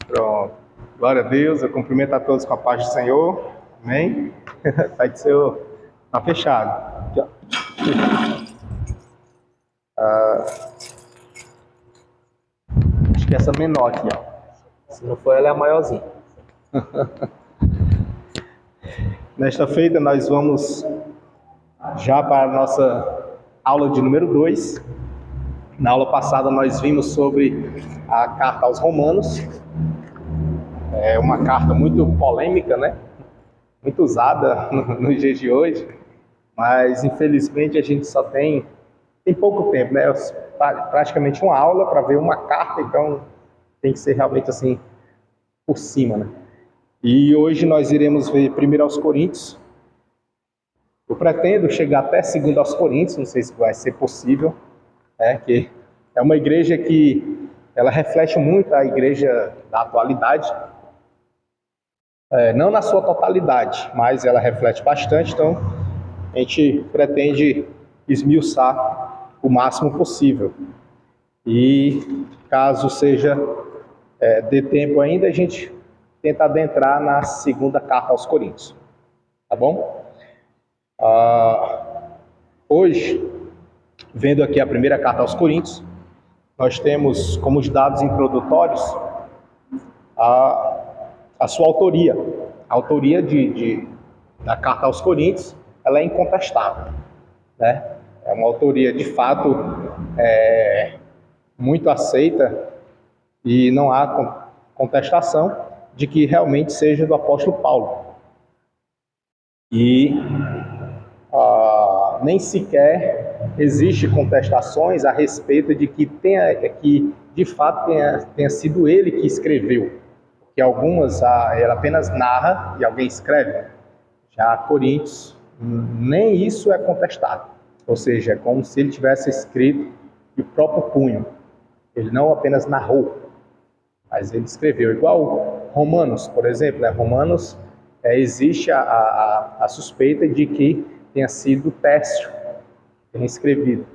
Pronto. Glória a Deus, eu cumprimento a todos com a paz do Senhor. Amém? Pai do Senhor, está fechado. Acho que essa menor aqui, ó. Se não for, ela é a maiorzinha. Nesta feita, nós vamos já para a nossa aula de número 2. Na aula passada, nós vimos sobre a carta aos Romanos. É uma carta muito polêmica, né? Muito usada nos dias de hoje, mas infelizmente a gente só tem pouco tempo, né? Praticamente uma aula para ver uma carta, então tem que ser realmente assim por cima, né? E hoje nós iremos ver 1 aos Coríntios. Eu pretendo chegar até 2 aos Coríntios, não sei se vai ser possível, que é uma igreja que ela reflete muito a igreja da atualidade. Não na sua totalidade, mas ela reflete bastante, então a gente pretende esmiuçar o máximo possível. E caso dê tempo ainda, a gente tenta adentrar na 2ª carta aos Coríntios, tá bom? Hoje, vendo aqui a 1ª carta aos Coríntios, nós temos como os dados introdutórios a sua autoria. A autoria da carta aos Coríntios, ela é incontestável, né? É uma autoria de fato muito aceita e não há contestação de que realmente seja do apóstolo Paulo. E nem sequer existe contestações a respeito de que de fato tenha sido ele que escreveu. Que algumas ela apenas narra e alguém escreve. Já Coríntios, nem isso é contestado. Ou seja, é como se ele tivesse escrito de próprio punho. Ele não apenas narrou, mas ele escreveu. Igual Romanos, por exemplo. Romanos, existe a suspeita de que tenha sido Tércio que tenha escrevido.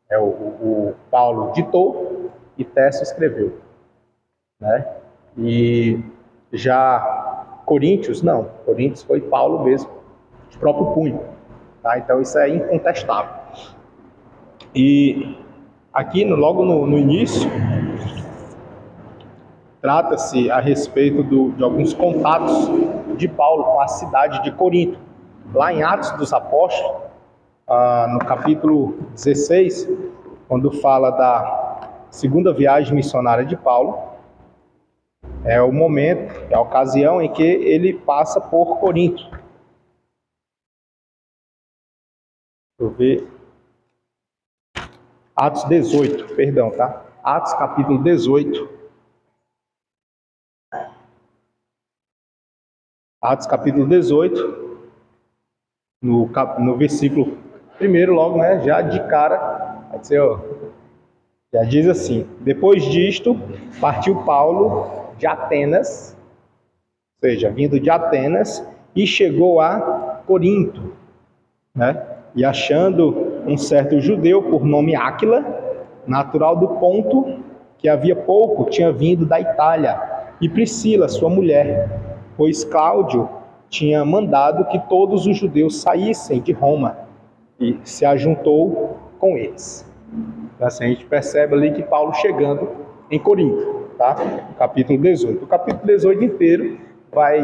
O Paulo ditou e Tércio escreveu, né? E já Coríntios, não. Coríntios foi Paulo mesmo, de próprio punho. Tá? Então isso é incontestável. E aqui, logo no início, trata-se a respeito de alguns contatos de Paulo com a cidade de Corinto. Lá em Atos dos Apóstolos, no capítulo 16, quando fala da 2ª viagem missionária de Paulo, é o momento, é a ocasião em que ele passa por Corinto. Deixa eu ver. Atos 18, perdão, tá? Atos capítulo 18. Atos capítulo 18, no versículo 1, logo, né? Já de cara, já diz assim: depois disto, partiu Paulo de Atenas, ou seja, vindo de Atenas, e chegou a Corinto, né? E achando um certo judeu por nome Áquila, natural do Ponto, que havia pouco tinha vindo da Itália, e Priscila, sua mulher, pois Cláudio tinha mandado que todos os judeus saíssem de Roma, e se ajuntou com eles. Então, assim, a gente percebe ali que Paulo chegando em Corinto, tá? Capítulo 18. O capítulo 18 inteiro vai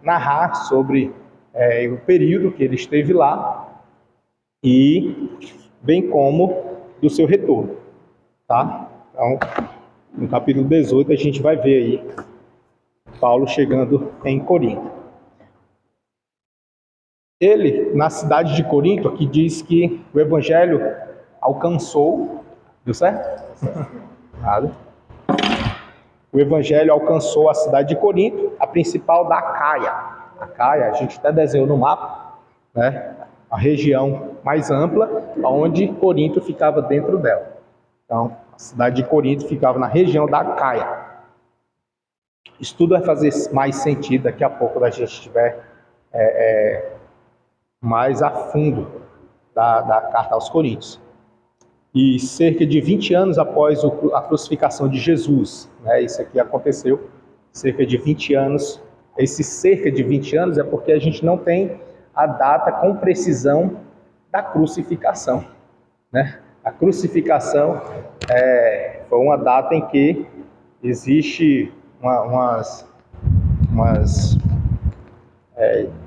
narrar sobre o período que ele esteve lá e bem como do seu retorno, tá? Então, no capítulo 18 a gente vai ver aí Paulo chegando em Corinto. Ele, na cidade de Corinto, aqui diz que o evangelho alcançou, deu certo? Nada. O evangelho alcançou a cidade de Corinto, a principal da Acaia. Acaia, a gente até desenhou no mapa, né? A região mais ampla, onde Corinto ficava dentro dela. Então, a cidade de Corinto ficava na região da Acaia. Isso tudo vai fazer mais sentido daqui a pouco, quando a gente estiver mais a fundo da carta aos Coríntios. E cerca de 20 anos após a crucificação de Jesus, né, isso aqui aconteceu cerca de 20 anos. Esse cerca de 20 anos é porque a gente não tem a data com precisão da crucificação, né? A crucificação foi uma data em que existe umas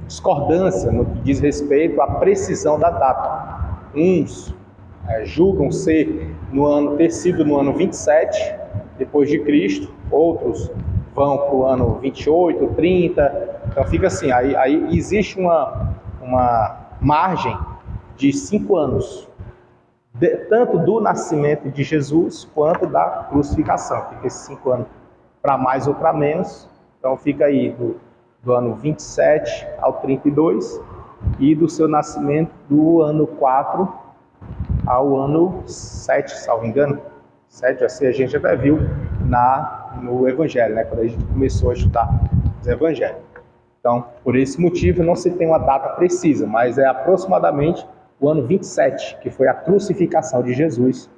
discordância no que diz respeito à precisão da data. Uns julgam ter sido no ano 27 depois de Cristo, outros vão para o ano 28, 30, então fica assim, aí existe uma margem de 5 anos, tanto do nascimento de Jesus quanto da crucificação, fica esses 5 anos para mais ou para menos, então fica aí do ano 27 ao 32 e do seu nascimento do ano 4 ao ano 7, salvo engano. 7, assim, a gente até viu no Evangelho, né, quando a gente começou a estudar os Evangelhos. Então, por esse motivo, não se tem uma data precisa, mas é aproximadamente o ano 27, que foi a crucificação de Jesus.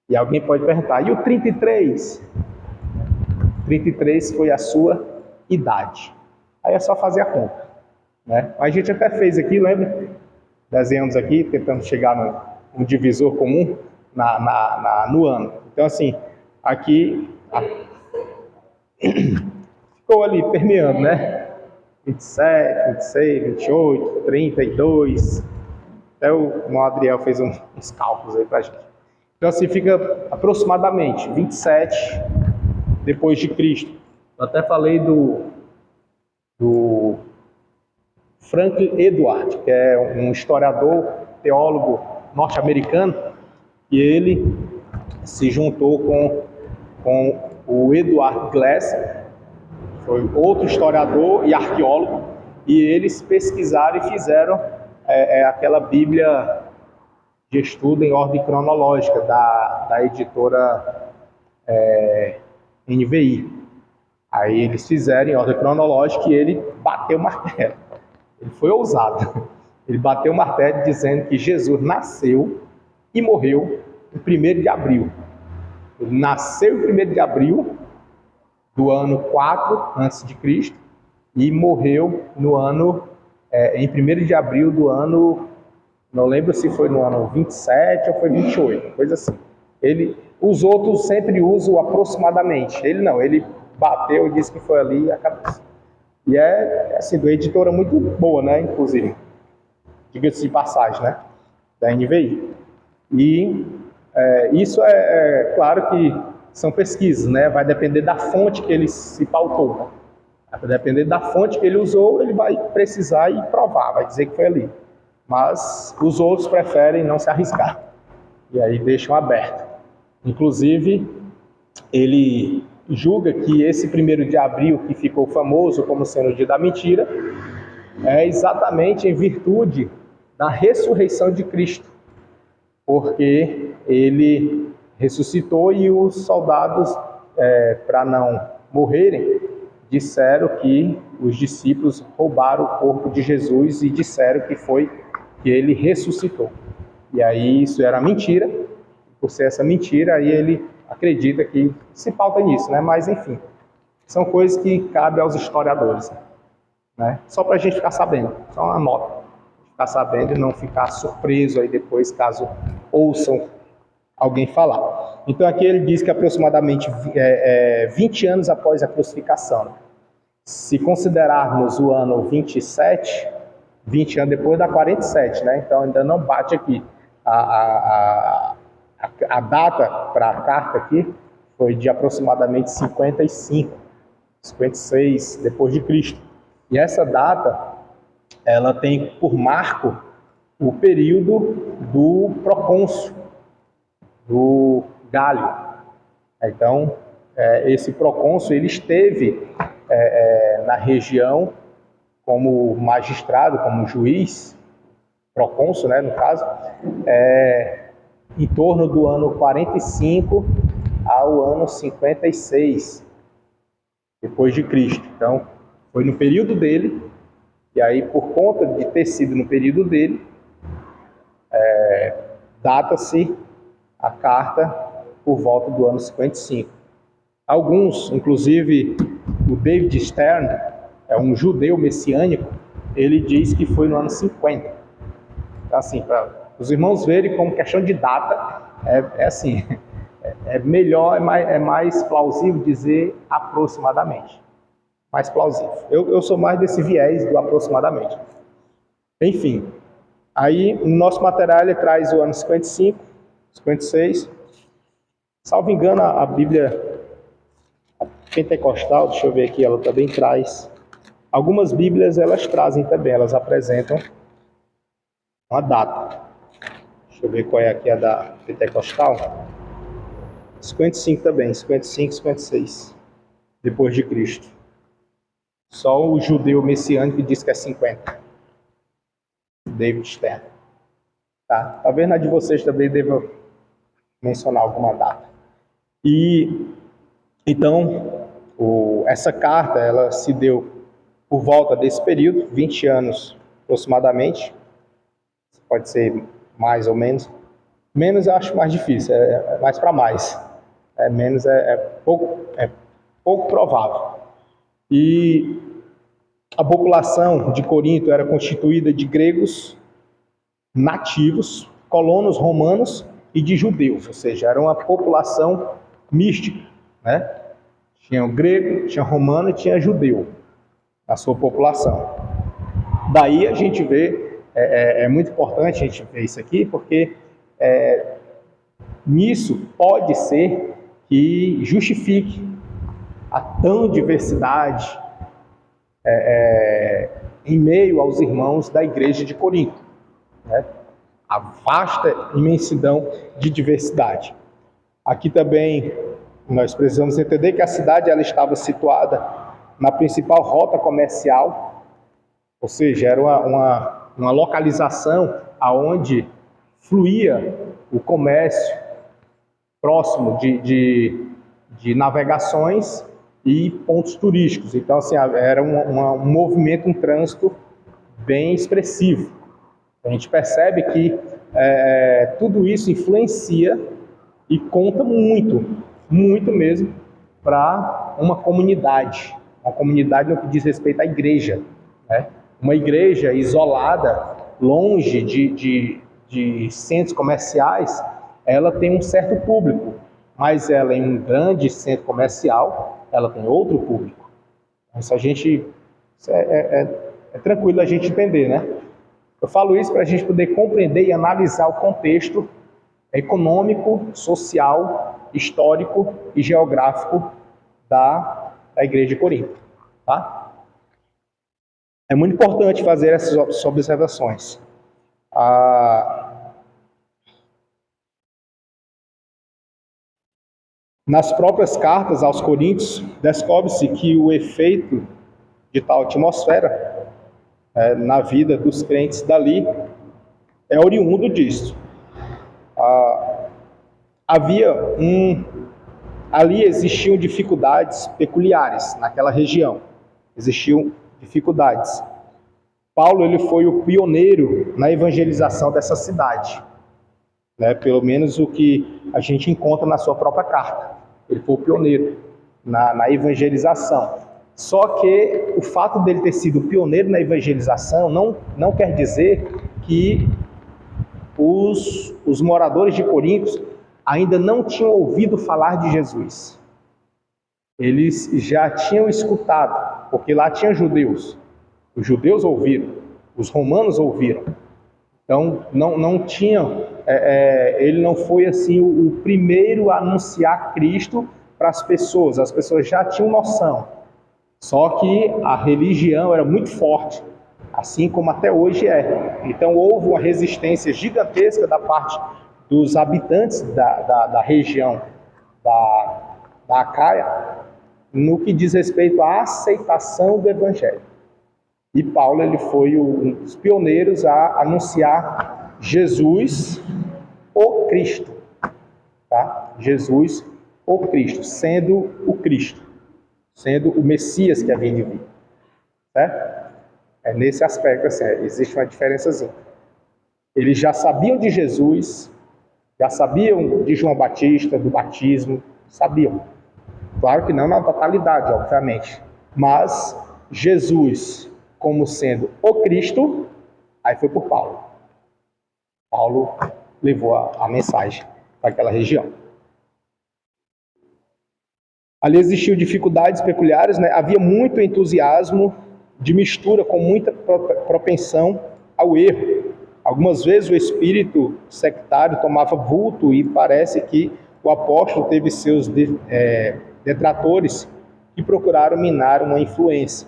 E alguém pode perguntar, e o 33? 33 foi a sua idade. Aí é só fazer a conta, né? A gente até fez aqui, lembra? Desenhamos aqui, tentando chegar no divisor comum no ano. Então, assim, aqui ficou ali permeando, né? 27, 26, 28, 32. Até o irmão Adriel fez uns cálculos aí pra gente. Então, assim, fica aproximadamente 27 depois de Cristo. Eu até falei do Franklin Edward, que é um historiador, teólogo norte-americano, e ele se juntou com o Edward Glass, foi outro historiador e arqueólogo, e eles pesquisaram e fizeram aquela Bíblia de estudo em ordem cronológica da editora NVI. Aí eles fizeram em ordem cronológica e ele bateu o martelo. Ele foi ousado. Ele bateu o martelo dizendo que Jesus nasceu e morreu em 1º de abril. Ele nasceu em 1º de abril do ano 4 a.C. e morreu em 1º de abril do ano, não lembro se foi no ano 27 ou foi 28, coisa assim. Os outros sempre usam aproximadamente. Ele não, ele bateu e disse que foi ali a cabeça. E assim, uma editora muito boa, né, inclusive, diga-se de passagem, né, da NVI. E isso claro que são pesquisas, né, vai depender da fonte que ele se pautou, né? Vai depender da fonte que ele usou, ele vai precisar e provar, vai dizer que foi ali. Mas os outros preferem não se arriscar, e aí deixam aberto. Inclusive, ele julga que esse 1º de abril, que ficou famoso como sendo o dia da mentira, é exatamente em virtude da ressurreição de Cristo, porque ele ressuscitou e os soldados, para não morrerem, disseram que os discípulos roubaram o corpo de Jesus e disseram que ele ressuscitou. E aí isso era mentira, por ser essa mentira, aí ele acredita que se pauta nisso, né? Mas enfim, são coisas que cabem aos historiadores, né? Só para a gente ficar sabendo, só uma nota, ficar sabendo e não ficar surpreso aí depois, caso ouçam alguém falar. Então aqui ele diz que aproximadamente 20 anos após a crucificação. Se considerarmos o ano 27, 20 anos depois dá 47, né? Então ainda não bate aqui. A data para a carta aqui foi de aproximadamente 55, 56 depois de Cristo. E essa data, ela tem por marco o período do procônsul, do Gálio. Então, esse procônsul, ele esteve na região como magistrado, como juiz, procônsul, né, no caso, em torno do ano 45 ao ano 56 depois de Cristo. Então, foi no período dele, e aí por conta de ter sido no período dele, data-se a carta por volta do ano 55. Alguns, inclusive o David Stern, é um judeu messiânico, ele diz que foi no ano 50. Então, assim, para os irmãos verem como questão de data, assim, é melhor, é mais plausível dizer aproximadamente. Mais plausível. Eu sou mais desse viés do aproximadamente. Enfim, aí no nosso material ele traz o ano 55, 56. Salvo engano, a Bíblia pentecostal, deixa eu ver aqui, ela também traz. Algumas Bíblias elas trazem também, elas apresentam uma data. Deixa eu ver qual é aqui a da pentecostal. 55 também, 55, 56, depois de Cristo. Só o judeu messiânico diz que é 50. David Stern. Tá? Talvez na de vocês também deva mencionar alguma data. E então, essa carta ela se deu por volta desse período, 20 anos aproximadamente. Pode ser mais ou menos. Menos eu acho mais difícil, é mais para mais. Menos é pouco provável. E a população de Corinto era constituída de gregos nativos, colonos romanos e de judeus, ou seja, era uma população mística, né? Tinha o grego, tinha romano e tinha judeu na sua população. Daí a gente vê, é muito importante a gente ver isso aqui, porque nisso pode ser que justifique a tão diversidade em meio aos irmãos da igreja de Corinto, né? A vasta imensidão de diversidade. Aqui também nós precisamos entender que a cidade ela estava situada na principal rota comercial, ou seja, era uma localização aonde fluía o comércio próximo de navegações e pontos turísticos. Então, assim, era um movimento, um trânsito bem expressivo. A gente percebe que tudo isso influencia e conta muito, muito mesmo, para uma comunidade no que diz respeito à igreja, né? Uma igreja isolada, longe de centros comerciais, ela tem um certo público, mas ela em um grande centro comercial, ela tem outro público. Isso é tranquilo a gente entender, né? Eu falo isso para a gente poder compreender e analisar o contexto econômico, social, histórico e geográfico da igreja de Corinto, tá? É muito importante fazer essas observações. Nas próprias cartas aos Coríntios, descobre-se que o efeito de tal atmosfera na vida dos crentes dali é oriundo disso. Ali existiam dificuldades peculiares naquela região. Existiam dificuldades. Paulo ele foi o pioneiro na evangelização dessa cidade, né? Pelo menos o que a gente encontra na sua própria carta. Ele foi o pioneiro na evangelização. Só que o fato dele ter sido pioneiro na evangelização não quer dizer que os moradores de Corinto ainda não tinham ouvido falar de Jesus. Eles já tinham escutado, porque lá tinha judeus. Os judeus ouviram, os romanos ouviram. Então, não tinham, ele não foi assim o primeiro a anunciar Cristo para as pessoas já tinham noção. Só que a religião era muito forte, assim como até hoje é. Então, houve uma resistência gigantesca da parte dos habitantes da região da Acaia, no que diz respeito à aceitação do Evangelho. E Paulo ele foi um dos pioneiros a anunciar Jesus, o Cristo. Tá? Jesus, o Cristo, sendo o Cristo, sendo o Messias que havia de vir. Certo? Nesse aspecto, assim, existe uma diferençazinha. Eles já sabiam de Jesus, já sabiam de João Batista, do batismo, sabiam. Claro que não na totalidade, obviamente. Mas Jesus, como sendo o Cristo, aí foi por Paulo. Paulo levou a mensagem para aquela região. Ali existiam dificuldades peculiares, né? Havia muito entusiasmo de mistura com muita propensão ao erro. Algumas vezes o espírito sectário tomava vulto e parece que o apóstolo teve seus detratores que procuraram minar uma influência.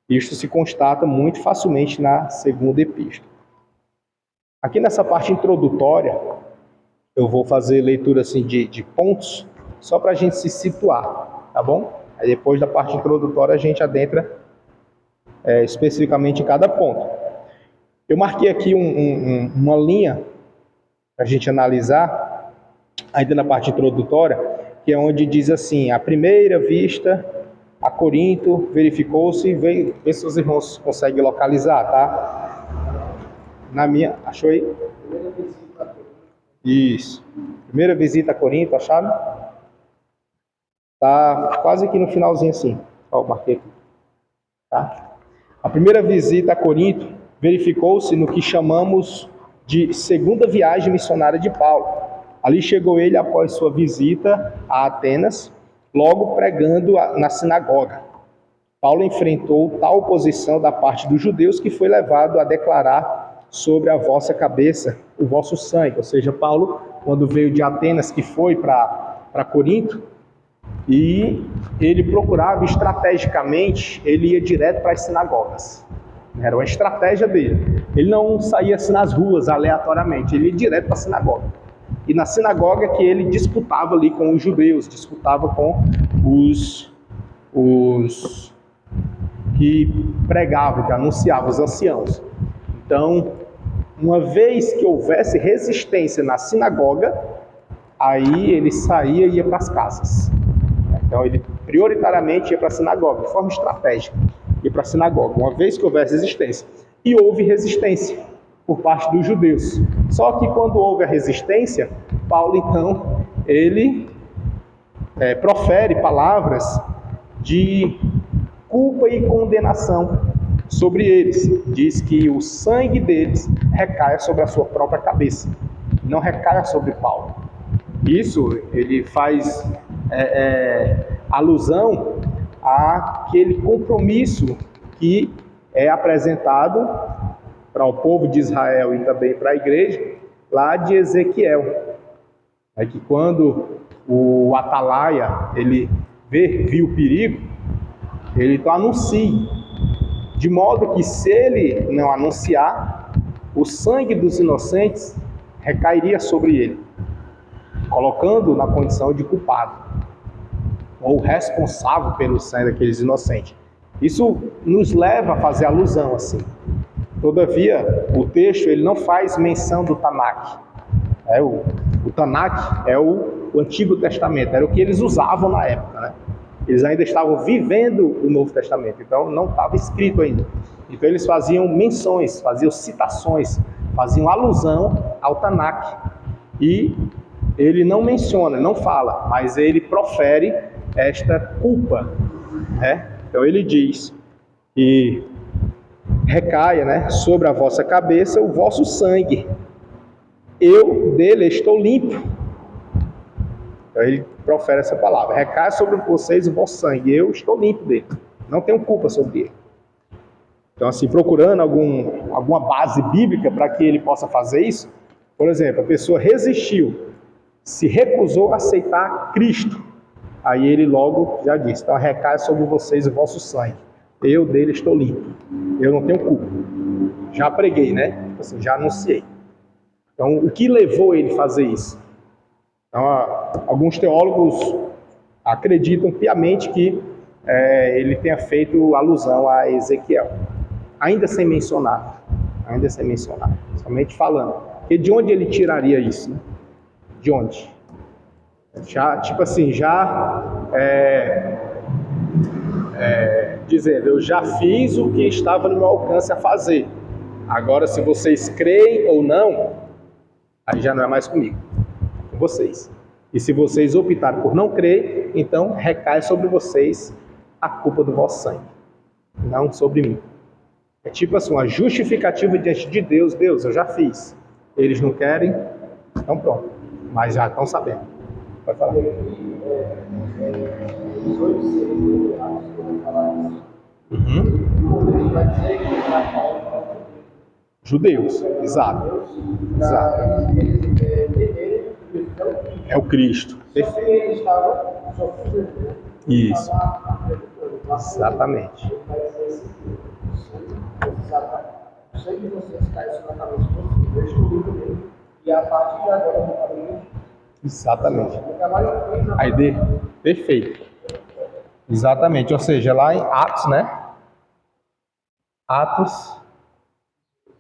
Isto se constata muito facilmente na segunda epístola. Aqui nessa parte introdutória, eu vou fazer leitura assim, de pontos, só para a gente se situar, tá bom? Aí depois da parte introdutória a gente adentra especificamente em cada ponto. Eu marquei aqui uma linha para a gente analisar, ainda na parte introdutória, que é onde diz assim: à primeira vista, a Corinto verificou-se, vê se os irmãos conseguem localizar, tá? Na minha, achou aí? Isso. Primeira visita a Corinto, acharam? Tá quase aqui no finalzinho assim. Ó, marquei aqui. Tá? A primeira visita a Corinto verificou-se no que chamamos de segunda viagem missionária de Paulo. Ali chegou ele após sua visita a Atenas, logo pregando na sinagoga. Paulo enfrentou tal oposição da parte dos judeus que foi levado a declarar sobre a vossa cabeça o vosso sangue. Ou seja, Paulo, quando veio de Atenas, que foi para Corinto, e ele procurava estrategicamente, ele ia direto para as sinagogas. Era uma estratégia dele. Ele não saía assim nas ruas aleatoriamente, ele ia direto para a sinagoga. E na sinagoga que ele disputava ali com os judeus, disputava com os que pregavam, que anunciavam, os anciãos. Então, uma vez que houvesse resistência na sinagoga, aí ele saía e ia para as casas. Então, ele prioritariamente ia para a sinagoga, de forma estratégica, ia para a sinagoga, uma vez que houvesse resistência. E houve resistência por parte dos judeus. Só que quando houve a resistência, Paulo, então, ele profere palavras de culpa e condenação sobre eles. Diz que o sangue deles recaia sobre a sua própria cabeça, não recaia sobre Paulo. Isso ele faz alusão àquele compromisso que é apresentado para o povo de Israel e também para a igreja, lá de Ezequiel. É que quando o atalaia ele viu o perigo, ele então anuncia, de modo que se ele não anunciar, o sangue dos inocentes recairia sobre ele, colocando na condição de culpado, ou responsável pelo sangue daqueles inocentes. Isso nos leva a fazer alusão assim. Todavia, o texto ele não faz menção do Tanakh. O Tanakh é o Antigo Testamento, era o que eles usavam na época, né? Eles ainda estavam vivendo o Novo Testamento, então não estava escrito ainda. Então eles faziam menções, faziam citações, faziam alusão ao Tanakh. E ele não menciona, não fala, mas ele profere esta culpa, né? Então ele diz que recaia, né, sobre a vossa cabeça o vosso sangue. Eu dele estou limpo. Então ele profere essa palavra: recai sobre vocês o vosso sangue, eu estou limpo dele, não tenho culpa sobre ele. Então, assim, procurando alguma base bíblica para que ele possa fazer isso, por exemplo, a pessoa resistiu, se recusou a aceitar Cristo, aí ele logo já disse: então recai sobre vocês o vosso sangue, eu dele estou limpo, eu não tenho culpa. Já preguei, né? Assim, já anunciei. Então, o que levou ele a fazer isso? Então, alguns teólogos acreditam piamente que ele tenha feito alusão a Ezequiel, ainda sem mencionar, somente falando. E de onde ele tiraria isso, né? De onde? Já, tipo assim, dizendo: eu já fiz o que estava no meu alcance a fazer. Agora, se vocês creem ou não, aí já não é mais comigo, é com vocês. E se vocês optarem por não crer, então recai sobre vocês a culpa do vosso sangue, não sobre mim. É tipo assim, uma justificativa diante de Deus. Deus, eu já fiz. Eles não querem, então pronto. Mas já estão sabendo. Pode falar. Judeus, exato. Exato. É o Cristo. Perfeito. Isso. Exatamente. Exatamente. A ideia, perfeito. Exatamente. Ou seja, lá em Atos, né? Atos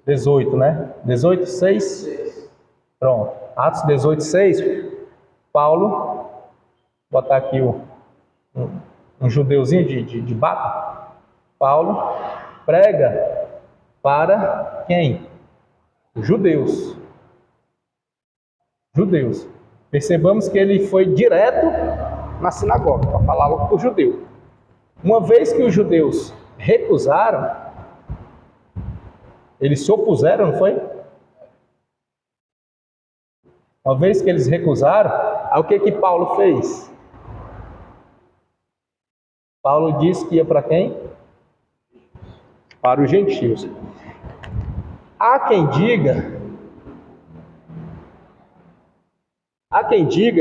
18, né? 18, 6. Pronto. Atos 18, 6. Paulo, vou botar aqui um judeuzinho de bata. Paulo prega para quem? Os judeus. Judeus. Percebamos que ele foi direto na sinagoga para falar logo para o judeu. Uma vez que os judeus recusaram, eles se opuseram, não foi? Uma vez que eles recusaram, aí o que Paulo fez? Paulo disse que ia para quem? Para os gentios. Há quem diga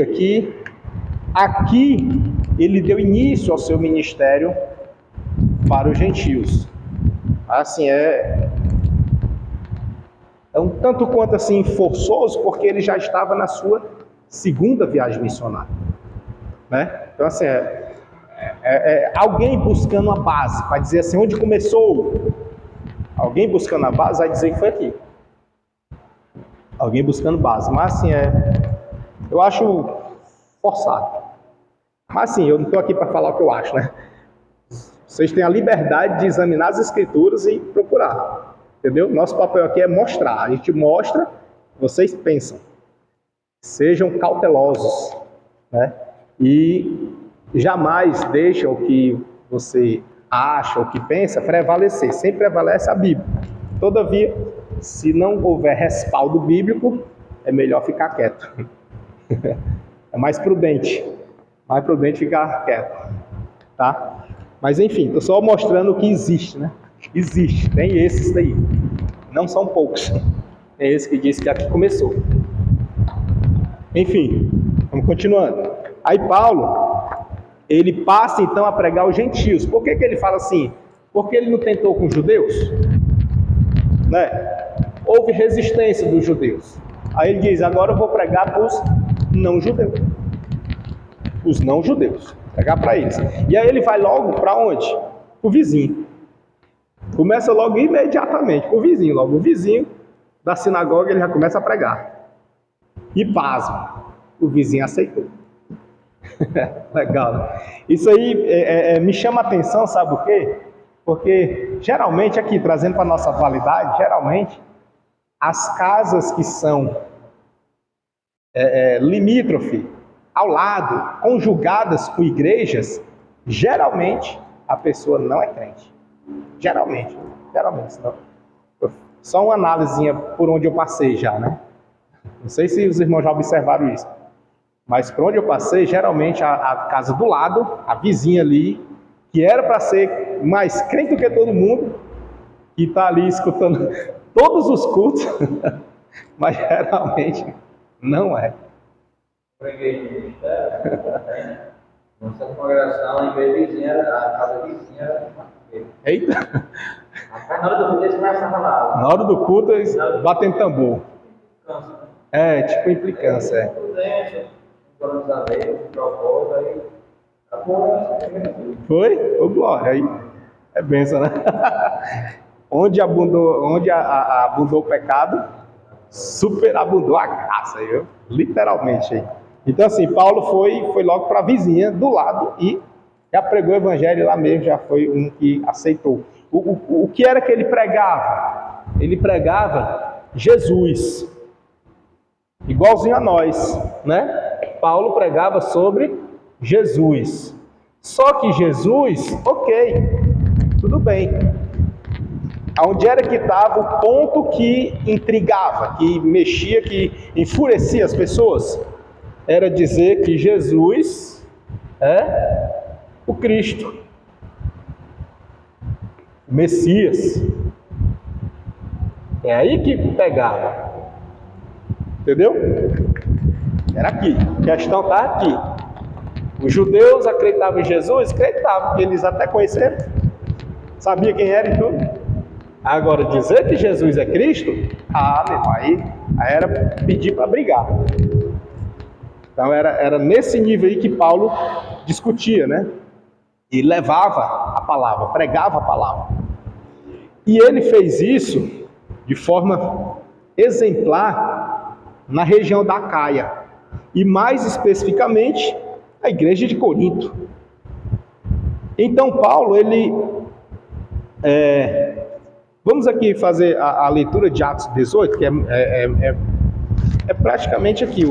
que aqui ele deu início ao seu ministério para os gentios. Assim, é um tanto quanto assim forçoso, porque ele já estava na sua segunda viagem missionária, né? Então assim, alguém buscando a base, para dizer assim, onde começou? Alguém buscando a base vai dizer que foi aqui. Alguém buscando base, mas assim, eu acho forçado. Mas assim, eu não estou aqui para falar o que eu acho, né? Vocês têm a liberdade de examinar as escrituras e procurar. Entendeu? Nosso papel aqui é mostrar. A gente mostra, vocês pensam. Sejam cautelosos, né? E jamais deixam o que você acha, o que pensa, prevalecer. Sempre prevalece a Bíblia. Todavia, se não houver respaldo bíblico, é melhor ficar quieto. É mais prudente. Mais prudente ficar quieto. Tá? Mas enfim, estou só mostrando o que existe, né? Existe, tem esses daí. Não são poucos. Tem esse que diz que aqui começou. Enfim, vamos continuando. Aí Paulo, ele passa então a pregar aos gentios. Por que ele fala assim? Porque ele não tentou com os judeus? Né? Houve resistência dos judeus. Aí ele diz, agora eu vou pregar para os não-judeus. Os não-judeus. Pregar para eles. E aí ele vai logo para onde? Para o vizinho. Começa logo imediatamente para o vizinho. Logo o vizinho da sinagoga ele já começa a pregar. E pasma, o vizinho aceitou. Legal, né? Isso aí me chama a atenção, sabe o quê? Porque geralmente aqui, trazendo para a nossa atualidade, geralmente as casas que são limítrofe, ao lado, conjugadas com igrejas, geralmente a pessoa não é crente. Geralmente. Não. Só uma análisinha por onde eu passei já, né? Não sei se os irmãos já observaram isso. Mas por onde eu passei, geralmente a casa do lado, a vizinha ali, que era para ser mais crente do que todo mundo, que está ali escutando todos os cultos, mas geralmente não é. Preguei no ministério, nossa congregação, em vez vizinha, a casa vizinha era uma igreja. Eita! Na hora do culto eles começam a falar. Na hora do culto eles batem tambor. Cansa. É, tipo implicância. Prudência, organizamento, propósito, aí acabou. Foi? Ô glória, aí é bênção, né? Onde abundou o pecado, superabundou a graça, viu? Literalmente aí. Então assim, Paulo foi logo para a vizinha do lado e já pregou o evangelho lá mesmo, já foi um que aceitou. O que era que ele pregava? Ele pregava Jesus, igualzinho a nós, né? Paulo pregava sobre Jesus. Só que Jesus, ok, tudo bem. Onde era que estava o ponto que intrigava, que mexia, que enfurecia as pessoas? Era dizer que Jesus é o Cristo, o Messias. É aí que pegava. Entendeu? Era aqui. A questão está aqui. Os judeus acreditavam em Jesus? Acreditavam, porque eles até conheceram. Sabia quem era e tudo. Agora, dizer que Jesus é Cristo, meu irmão, aí era pedir para brigar. Então, era nesse nível aí que Paulo discutia, né? E levava a palavra, pregava a palavra. E ele fez isso de forma exemplar na região da Acaia. E mais especificamente, a igreja de Corinto. Então, Paulo, ele... Vamos aqui fazer a leitura de Atos 18, que é praticamente aqui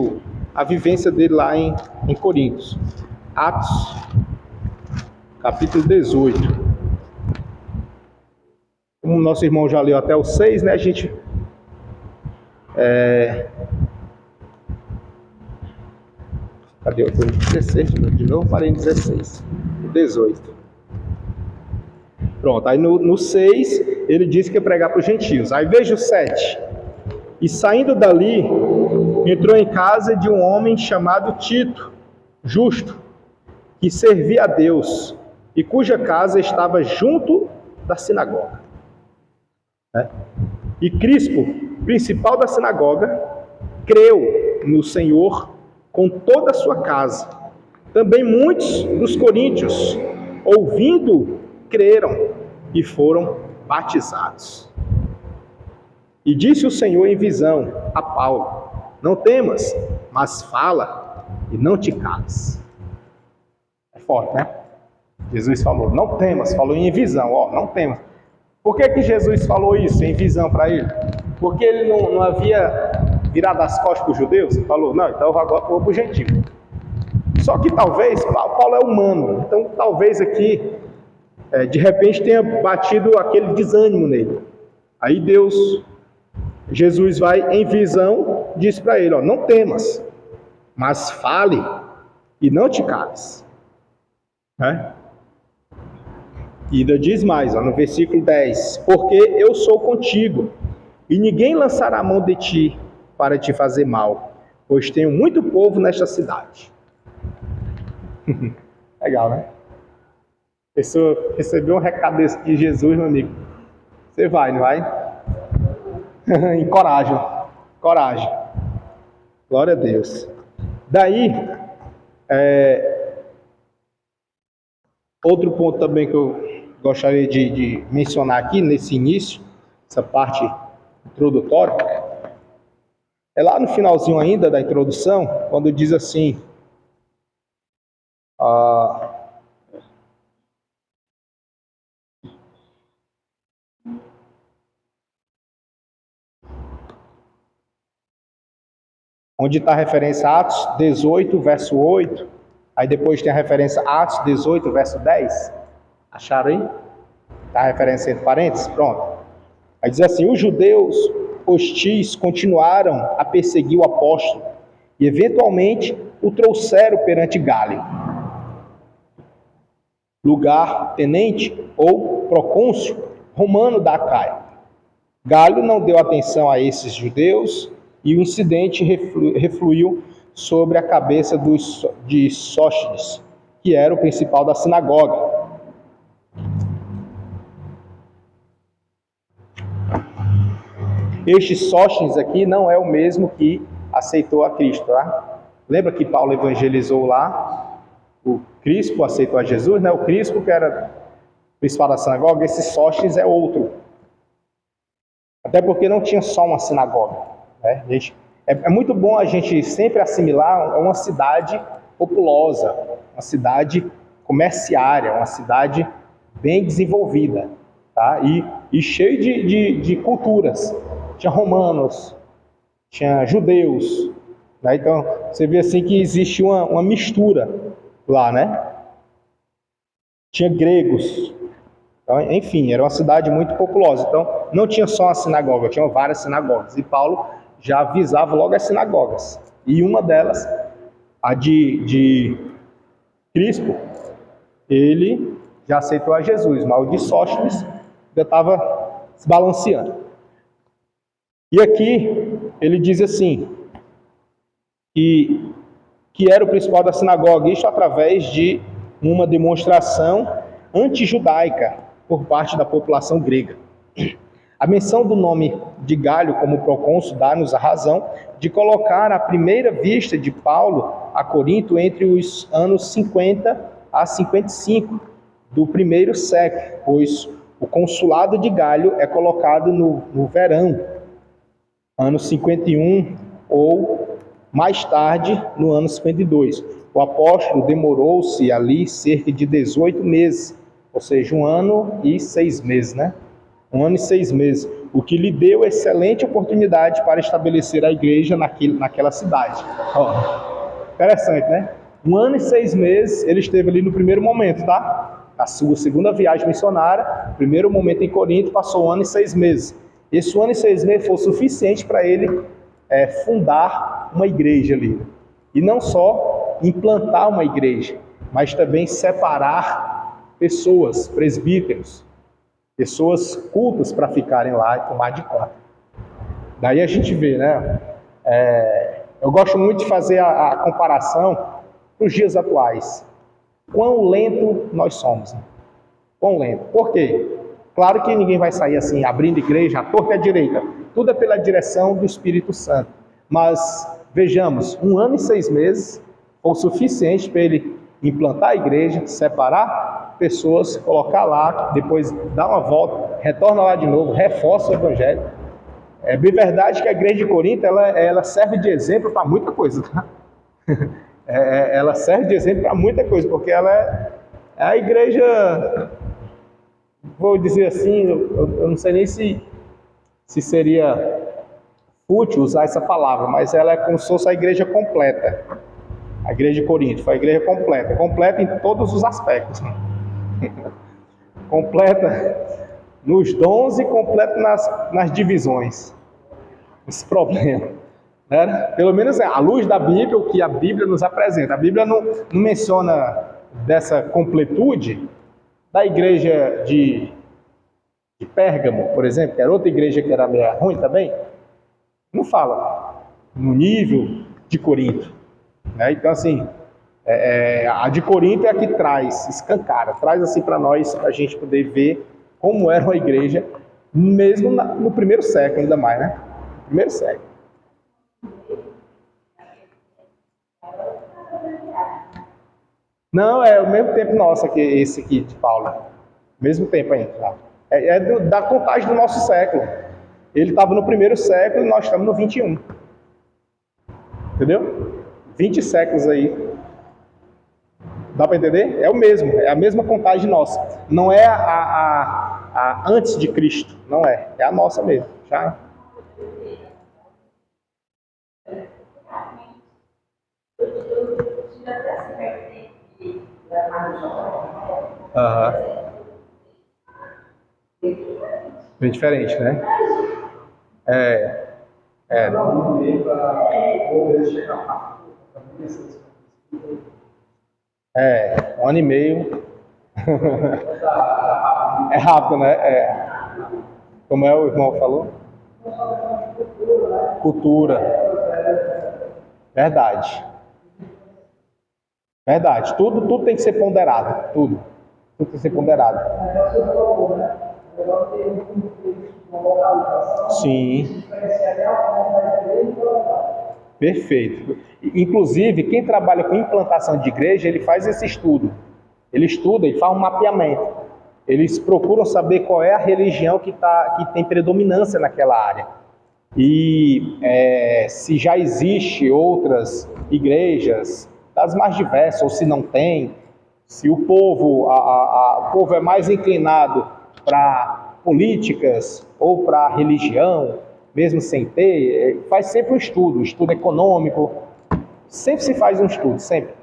a vivência dele lá em Coríntios. Atos, capítulo 18. Como o nosso irmão já leu até o 6, né, a gente... Cadê? Eu estou em 16, de novo parei em 16. 18. Pronto, aí no 6, ele disse que ia pregar para os gentios. Aí veja o 7. E saindo dali, entrou em casa de um homem chamado Tito, justo, que servia a Deus, e cuja casa estava junto da sinagoga. E Crispo, principal da sinagoga, creu no Senhor com toda a sua casa. Também muitos dos coríntios, ouvindo, creram e foram batizados. E disse o Senhor em visão a Paulo: não temas, mas fala e não te cales. É forte, né? Jesus falou, não temas, falou em visão, não temas. Por que Jesus falou isso em visão para ele? Porque ele não havia virado as costas para os judeus? Falou, não, então eu agora vou para o gentil. Só que talvez, Paulo é humano, então talvez aqui, de repente tenha batido aquele desânimo nele. Aí Jesus vai em visão, diz para ele, não temas, mas fale e não te cales. E ainda diz mais, no versículo 10, porque eu sou contigo, e ninguém lançará a mão de ti para te fazer mal, pois tenho muito povo nesta cidade. Legal, né? A pessoa recebeu um recado desse de Jesus, meu amigo. Você vai, não vai? Encoraja. Coragem. Glória a Deus. Daí, outro ponto também que eu gostaria de mencionar aqui, nesse início, essa parte introdutória, é lá no finalzinho ainda da introdução, quando diz assim, onde está a referência a Atos 18, verso 8, aí depois tem a referência a Atos 18, verso 10. Acharam aí? Está a referência entre parênteses? Pronto. Aí diz assim, os judeus hostis continuaram a perseguir o apóstolo e eventualmente o trouxeram perante Gálio, lugar tenente ou procônsul romano da Acaia. Gálio não deu atenção a esses judeus e o incidente refluiu sobre a cabeça de Sóstenes, que era o principal da sinagoga. Este Sóstenes aqui não é o mesmo que aceitou a Cristo, tá? Lembra que Paulo evangelizou lá? O Crispo aceitou a Jesus, né? O Crispo, que era o principal da sinagoga, esse Sóstenes é outro. Até porque não tinha só uma sinagoga, né? É muito bom a gente sempre assimilar uma cidade populosa, uma cidade comerciária, uma cidade bem desenvolvida, tá? E cheio de culturas. Tinha romanos, tinha judeus, né? Então você vê assim que existe uma mistura lá, né? tinha gregos. Então, enfim, era uma cidade muito populosa. Então, não tinha só uma sinagoga, tinham várias sinagogas. E Paulo já avisava logo as sinagogas. E uma delas, a de Crispo, ele já aceitou a Jesus, mas o de Sóstenes ainda estava se balanceando. E aqui ele diz assim, que era o principal da sinagoga, isso através de uma demonstração antijudaica por parte da população grega. A menção do nome de Galho como procônsul dá-nos a razão de colocar a primeira vista de Paulo a Corinto entre os anos 50 a 55 do primeiro século, pois o consulado de Galho é colocado no verão, anos 51 ou mais tarde, no ano 52. O apóstolo demorou-se ali cerca de 18 meses, ou seja, 1 ano e 6 meses, né? 1 ano e 6 meses, o que lhe deu excelente oportunidade para estabelecer a igreja naquela cidade. Interessante, né? 1 ano e 6 meses ele esteve ali no primeiro momento, tá? A sua segunda viagem missionária, primeiro momento em Corinto, passou 1 ano e 6 meses. Esse 1 ano e 6 meses foi o suficiente para ele fundar uma igreja ali. E não só implantar uma igreja, mas também separar pessoas, presbíteros, pessoas cultas para ficarem lá e tomar de conta. Daí a gente vê, né? Eu gosto muito de fazer a comparação para os dias atuais. Quão lento nós somos. Né? Quão lento. Por quê? Claro que ninguém vai sair assim, abrindo igreja, à torta e à direita. Tudo é pela direção do Espírito Santo. Mas, vejamos, 1 ano e 6 meses foi o suficiente para ele implantar a igreja, separar pessoas, colocar lá, depois dá uma volta, retorna lá de novo, reforça o evangelho. É bem verdade que a igreja de Corinto, ela serve de exemplo para muita coisa, tá? Ela serve de exemplo para muita coisa, porque ela é a igreja, vou dizer assim, eu não sei nem se seria útil usar essa palavra, mas ela é como se fosse a igreja completa. A igreja de Corinto foi a igreja completa, completa em todos os aspectos. Né? Completa nos dons e completa nas divisões. Esse problema. Né? Pelo menos à luz da Bíblia, o que a Bíblia nos apresenta. A Bíblia não menciona dessa completude da igreja de Pérgamo, por exemplo, que era outra igreja que era meio ruim também. Não fala no nível de Corinto. Né? Então, assim, a de Corinto é a que escancara, traz assim para nós, para a gente poder ver como era uma igreja, mesmo no primeiro século, ainda mais, né? Primeiro século. Não, é o mesmo tempo nosso que esse aqui de Paulo. Mesmo tempo ainda. Tá? Da contagem do nosso século. Ele estava no primeiro século e nós estamos no 21. Entendeu? 20 séculos aí. Dá para entender? É o mesmo, é a mesma contagem nossa. Não é a antes de Cristo, não é. É a nossa mesmo. Já. Bem diferente, né? Um ano e meio. É rápido, né? Como o irmão falou? Cultura. Verdade. Verdade. Tudo tem que ser ponderado. Tudo tem que ser ponderado. Sim. Perfeito. Inclusive, quem trabalha com implantação de igreja, ele faz esse estudo. Ele estuda e faz um mapeamento. Eles procuram saber qual é a religião que tem predominância naquela área. E se já existe outras igrejas, das mais diversas, ou se não tem, se o povo, o povo é mais inclinado para políticas ou para religião, mesmo sem ter, faz sempre um estudo econômico, sempre se faz um estudo, sempre.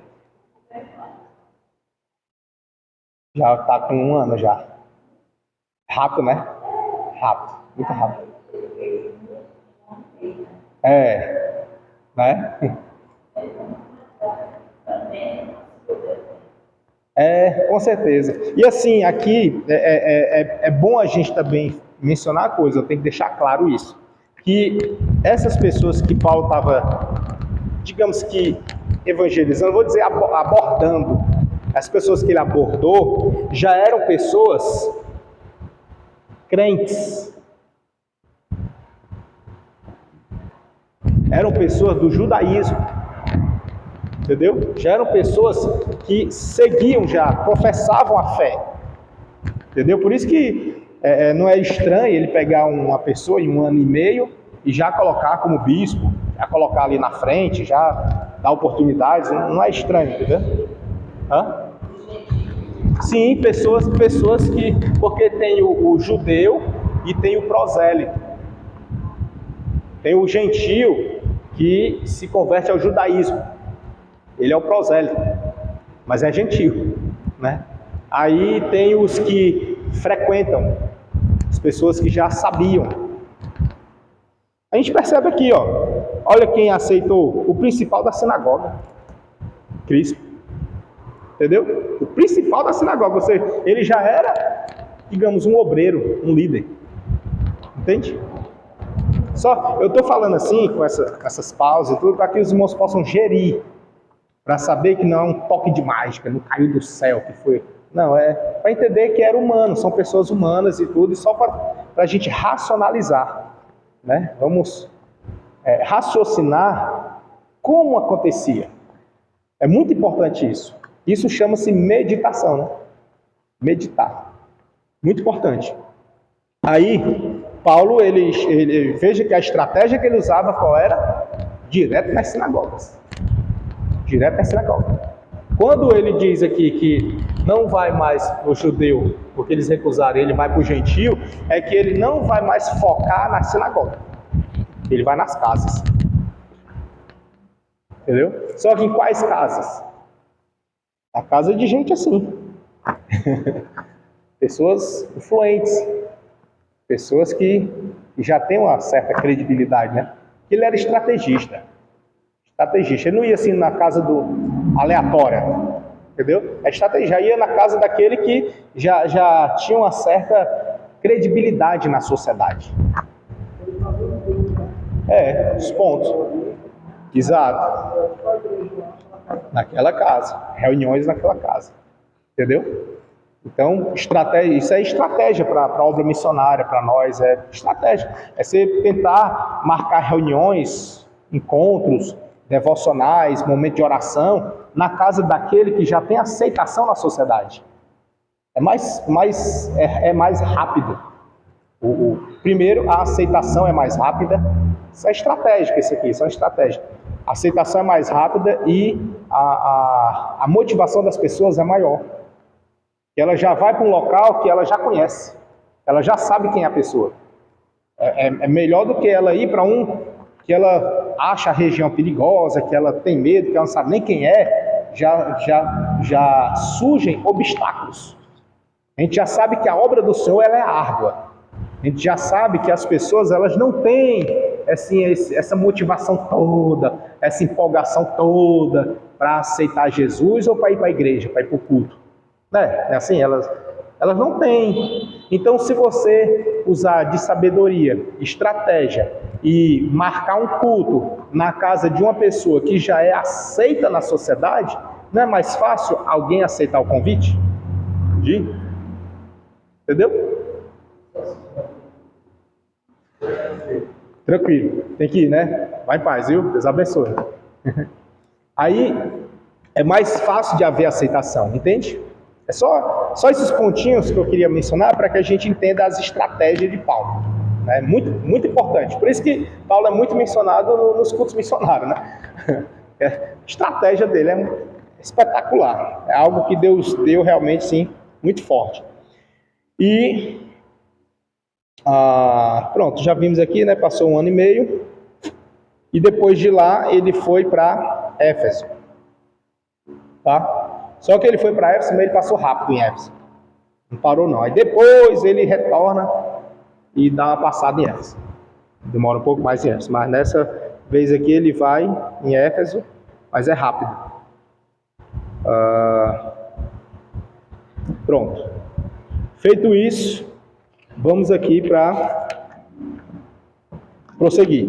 Já está com 1 ano já. Rápido, né? Rápido, muito rápido. Né? Com certeza. E assim, aqui é bom a gente também mencionar a coisa, eu tenho que deixar claro isso. Que essas pessoas que Paulo estava, digamos que, evangelizando, vou dizer abordando, as pessoas que ele abordou já eram pessoas crentes. Eram pessoas do judaísmo. Entendeu? Já eram pessoas que seguiam já, professavam a fé. Entendeu? Por isso que não é estranho ele pegar uma pessoa em 1 ano e meio e já colocar como bispo, já colocar ali na frente, já dar oportunidades, não é estranho, entendeu? Hã? Sim, pessoas que, porque tem o judeu e tem o prosélito. Tem o gentio que se converte ao judaísmo. Ele é o prosélito, mas é gentio, né? Aí tem os que frequentam, as pessoas que já sabiam. A gente percebe aqui, ó, olha quem aceitou o principal da sinagoga, Cristo. Entendeu? O principal da sinagoga, ele já era, digamos, um obreiro, um líder. Entende? Só, eu estou falando assim, com essas pausas e tudo, para que os irmãos possam gerir, para saber que não é um toque de mágica, não caiu do céu, que foi... Não, é para entender que era humano, são pessoas humanas e tudo, e só para a gente racionalizar, né? Vamos raciocinar como acontecia. É muito importante isso. Isso chama-se meditação, né? Meditar. Muito importante. Aí, Paulo, ele veja que a estratégia que ele usava qual era? Direto nas sinagogas. Direto na sinagoga. Quando ele diz aqui que não vai mais para o judeu, porque eles recusaram, ele vai para o gentio, é que ele não vai mais focar na sinagoga. Ele vai nas casas. Entendeu? Só que em quais casas? A casa de gente assim. Pessoas influentes. Pessoas que já têm uma certa credibilidade, né? Ele era estrategista. Ele não ia assim na casa do aleatória, entendeu? A estratégia ia na casa daquele que já tinha uma certa credibilidade na sociedade. Os pontos. Exato. Naquela casa. Reuniões naquela casa. Entendeu? Então, isso é estratégia para a obra missionária, para nós, é estratégia. É você tentar marcar reuniões, encontros, devocionais, momento de oração, na casa daquele que já tem aceitação na sociedade. É mais rápido. Primeiro, a aceitação é mais rápida. Isso é estratégico, isso é uma estratégia. A aceitação é mais rápida e a motivação das pessoas é maior. Ela já vai para um local que ela já conhece. Ela já sabe quem é a pessoa. É melhor do que ela ir para um que ela acha a região perigosa, que ela tem medo, que ela não sabe nem quem é. Já surgem obstáculos. A gente já sabe que a obra do Senhor ela é árdua. A gente já sabe que as pessoas elas não têm assim, essa motivação toda, essa empolgação toda para aceitar Jesus ou para ir para a igreja, para ir para o culto. Né? Assim, elas não têm. Então, se você usar de sabedoria, estratégia e marcar um culto na casa de uma pessoa que já é aceita na sociedade, não é mais fácil alguém aceitar o convite? Entendeu? Tranquilo, tem que ir, né? Vai em paz, viu? Deus abençoe. Aí é mais fácil de haver aceitação, entende? É só esses pontinhos que eu queria mencionar para que a gente entenda as estratégias de Paulo. É muito, muito importante. Por isso que Paulo é muito mencionado nos cultos missionários, né? A estratégia dele é espetacular. É algo que Deus deu realmente, sim, muito forte. E pronto, já vimos aqui, né? Passou 1 ano e meio. E depois de lá, ele foi para Éfeso. Tá? Só que ele foi para Éfeso, mas ele passou rápido em Éfeso. Não parou não. Aí depois ele retorna e dá uma passada em Éfeso. Demora um pouco mais em Éfeso, mas nessa vez aqui ele vai em Éfeso, mas é rápido. Pronto. Feito isso, vamos aqui para prosseguir.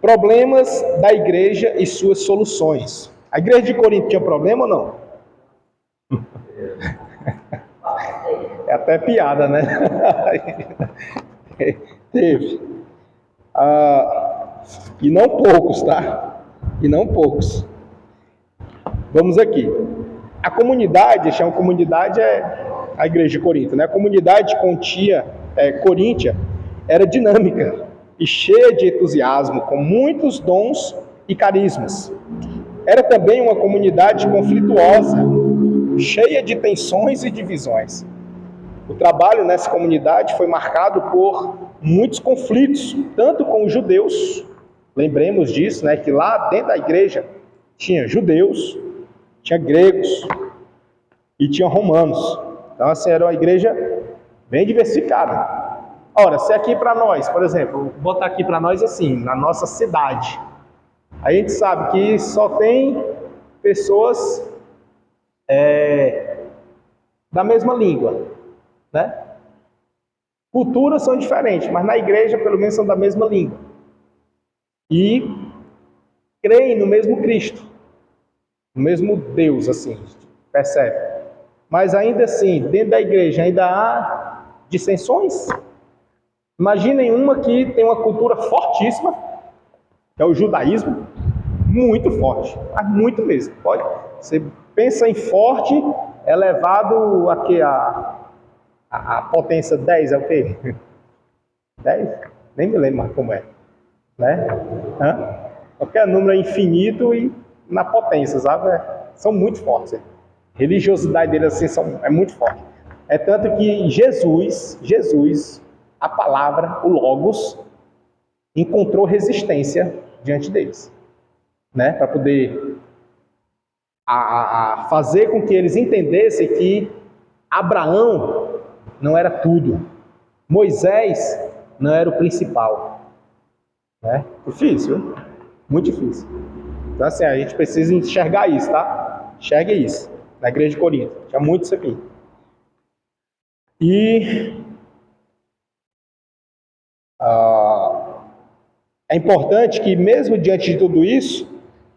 Problemas da igreja e suas soluções. A igreja de Corinto tinha problema ou não? É até piada, né? Teve. E não poucos, tá? E não poucos. Vamos aqui. A comunidade, chama comunidade a igreja de Corinto, né? A comunidade coríntia era dinâmica e cheia de entusiasmo, com muitos dons e carismas. Era também uma comunidade conflituosa, cheia de tensões e divisões. O trabalho nessa comunidade foi marcado por muitos conflitos, tanto com os judeus, lembremos disso, né, que lá dentro da igreja tinha judeus, tinha gregos e tinha romanos. Então, assim, era uma igreja bem diversificada. Ora, se aqui para nós, por exemplo, vou botar aqui para nós assim, na nossa cidade, a gente sabe que só tem pessoas da mesma língua, né? Culturas são diferentes, mas na igreja pelo menos são da mesma língua. E creem no mesmo Cristo, no mesmo Deus, assim, percebe? Mas ainda assim, dentro da igreja ainda há dissensões. Imaginem uma que tem uma cultura fortíssima, que é o judaísmo, muito forte, mas muito mesmo. Pode, você pensa em forte, elevado a potência 10 é o quê? 10? Nem me lembro mais como é. Né? Qualquer número é infinito e na potência, sabe? São muito fortes. A religiosidade deles assim, é muito forte. É tanto que Jesus, a palavra, o Logos, encontrou resistência diante deles, né? Para poder fazer com que eles entendessem que Abraão não era tudo, Moisés não era o principal, né? Difícil, muito difícil. Então assim, a gente precisa enxergar isso, tá? Enxergue isso, na igreja de Corinto, tinha muito isso aqui. E é importante que mesmo diante de tudo isso,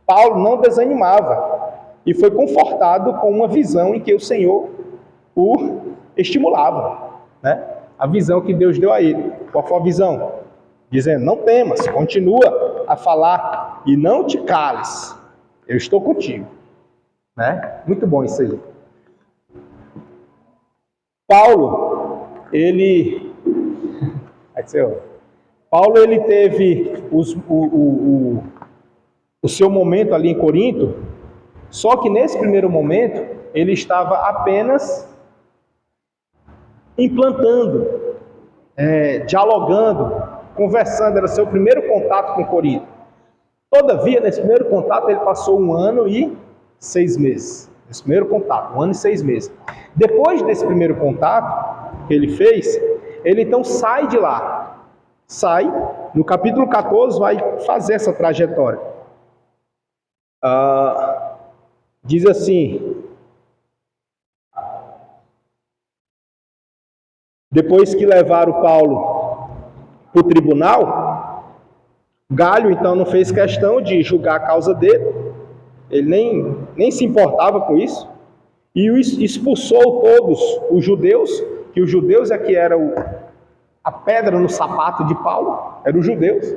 Paulo não desanimava e foi confortado com uma visão em que o Senhor o estimulava, né? A visão que Deus deu a ele. Qual foi a visão? Dizendo, não temas, continua a falar e não te cales, eu estou contigo, né? Muito bom isso aí. Paulo, ele teve o seu momento ali em Corinto, só que nesse primeiro momento ele estava apenas implantando, dialogando, conversando, era seu primeiro contato com Corinto. Todavia, nesse primeiro contato ele passou 1 ano e 6 meses. Nesse primeiro contato, 1 ano e 6 meses. Depois desse primeiro contato que ele fez, ele então sai de lá. Sai, no capítulo 14 vai fazer essa trajetória. Diz assim: depois que levaram Paulo para o tribunal, Galho então não fez questão de julgar a causa dele, ele nem se importava com isso, e expulsou todos os judeus, que os judeus é que eram a pedra no sapato de Paulo, eram os judeus.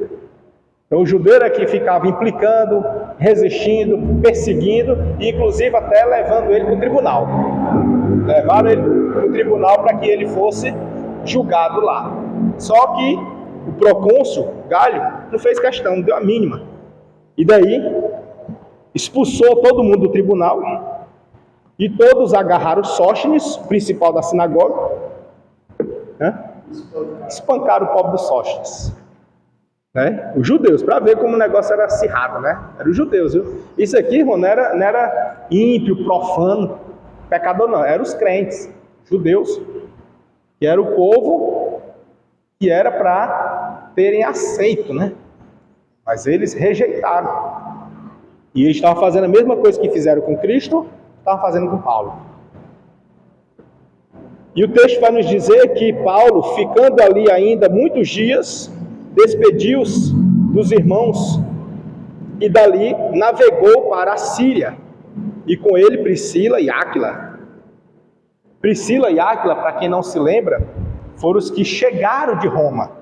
Então o judeu era que ficava implicando, resistindo, perseguindo, e inclusive até levando ele para o tribunal. Levaram ele para o tribunal para que ele fosse julgado lá. Só que o procônsul, Galho, não fez questão, não deu a mínima. E daí expulsou todo mundo do tribunal, e todos agarraram Sóstenes, principal da sinagoga, né? Espancaram o pobre do Sóstenes, né? Os judeus, para ver como o negócio era acirrado, né? Eram os judeus, viu? Isso aqui, irmão, não era ímpio, profano, pecador não, eram os crentes. judeus, que era o povo que era para terem aceito, né? Mas eles rejeitaram. E eles estavam fazendo a mesma coisa que fizeram com Cristo, estavam fazendo com Paulo. E o texto vai nos dizer que Paulo, ficando ali ainda muitos dias, despediu-se dos irmãos e dali navegou para a Síria, e com ele Priscila e Áquila. Priscila e Áquila, para quem não se lembra, foram os que chegaram de Roma.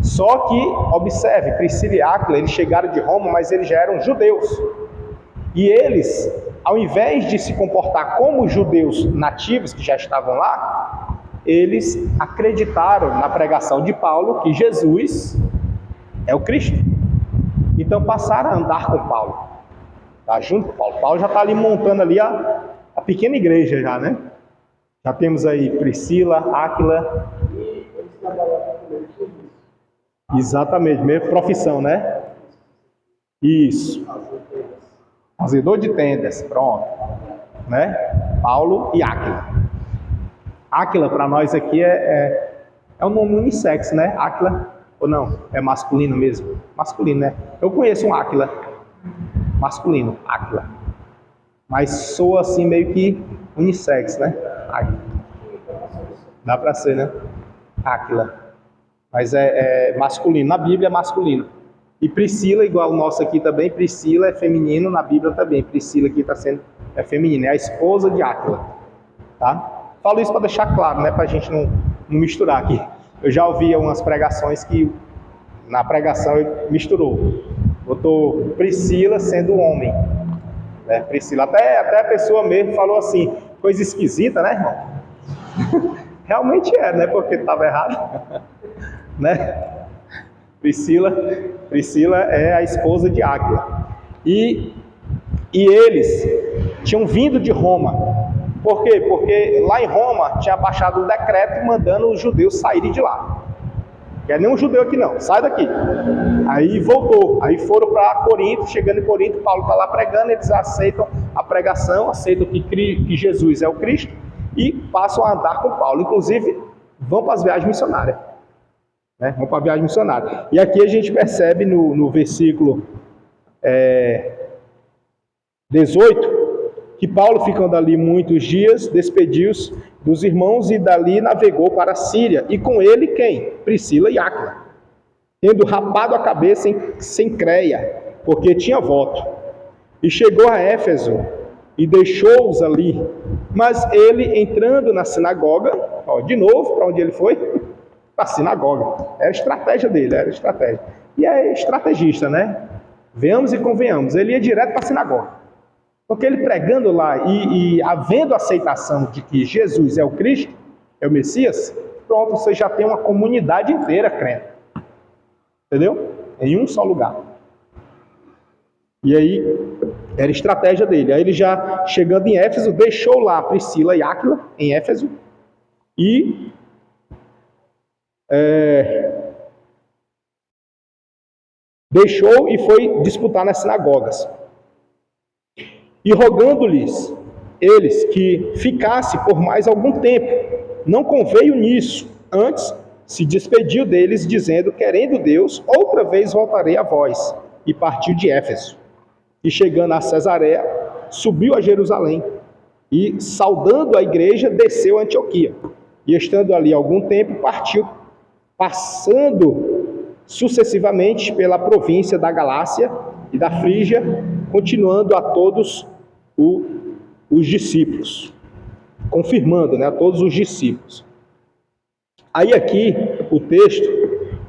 Só que, observe, Priscila e Áquila, eles chegaram de Roma, mas eles já eram judeus. E eles, ao invés de se comportar como judeus nativos que já estavam lá, eles acreditaram na pregação de Paulo que Jesus é o Cristo. Então passaram a andar com Paulo, tá junto com Paulo. Paulo já está ali montando ali a pequena igreja já, né? Já temos aí Priscila, Áquila. Exatamente, mesma profissão, né? Isso. Fazedor de tendas, pronto. Né? Paulo e Áquila. Áquila para nós aqui é um nome unissex, né? Áquila, ou não? É masculino mesmo? Masculino, né? Eu conheço um Áquila. Masculino, Áquila. Mas soa assim meio que unissex, né? Áquila. Dá para ser, né? Áquila. Mas é masculino. Na Bíblia é masculino. E Priscila, igual o nosso aqui também, Priscila é feminino, na Bíblia também. Priscila aqui está sendo feminina, é a esposa de Áquila. Tá? Falo isso para deixar claro, né? Para a gente não misturar aqui. Eu já ouvi umas pregações que na pregação misturou. Botou Priscila sendo homem. Né? Priscila, até a pessoa mesmo falou assim, coisa esquisita, né, irmão? Realmente né? Porque estava errado. Né? Priscila é a esposa de Áquila. E eles tinham vindo de Roma. Por quê? Porque lá em Roma tinha baixado um decreto mandando os judeus saírem de lá. Não quer nenhum judeu aqui não, sai daqui. Aí voltou, aí foram para Corinto, chegando em Corinto, Paulo está lá pregando, eles aceitam a pregação, aceitam que Jesus é o Cristo e passam a andar com Paulo. Inclusive, vão para as viagens missionárias. Né? Vamos para a viagem missionária. E aqui a gente percebe no versículo 18, que Paulo, ficando ali muitos dias, despediu-se dos irmãos e dali navegou para a Síria. E com ele quem? Priscila e Áquila. Tendo rapado a cabeça em Cencreia, porque tinha voto. E chegou a Éfeso e deixou-os ali. Mas ele, entrando na sinagoga, de novo, para onde ele foi? Para a sinagoga. Era a estratégia dele, era a estratégia. E é estrategista, né? Venhamos e convenhamos. Ele ia direto para a sinagoga. Porque ele pregando lá e havendo aceitação de que Jesus é o Cristo, é o Messias, pronto, você já tem uma comunidade inteira crendo. Entendeu? Em um só lugar. E aí, era a estratégia dele. Aí ele já, chegando em Éfeso, deixou lá Priscila e Áquila, em Éfeso, e deixou e foi disputar nas sinagogas. E rogando-lhes eles que ficasse por mais algum tempo, não conveio nisso. Antes se despediu deles, dizendo, querendo Deus, outra vez voltarei a vós. E partiu de Éfeso. E chegando a Cesareia, subiu a Jerusalém. E saudando a igreja, desceu a Antioquia. E estando ali algum tempo, partiu, passando sucessivamente pela província da Galácia e da Frígia, continuando a todos os discípulos, confirmando, né, a todos os discípulos. Aí aqui o texto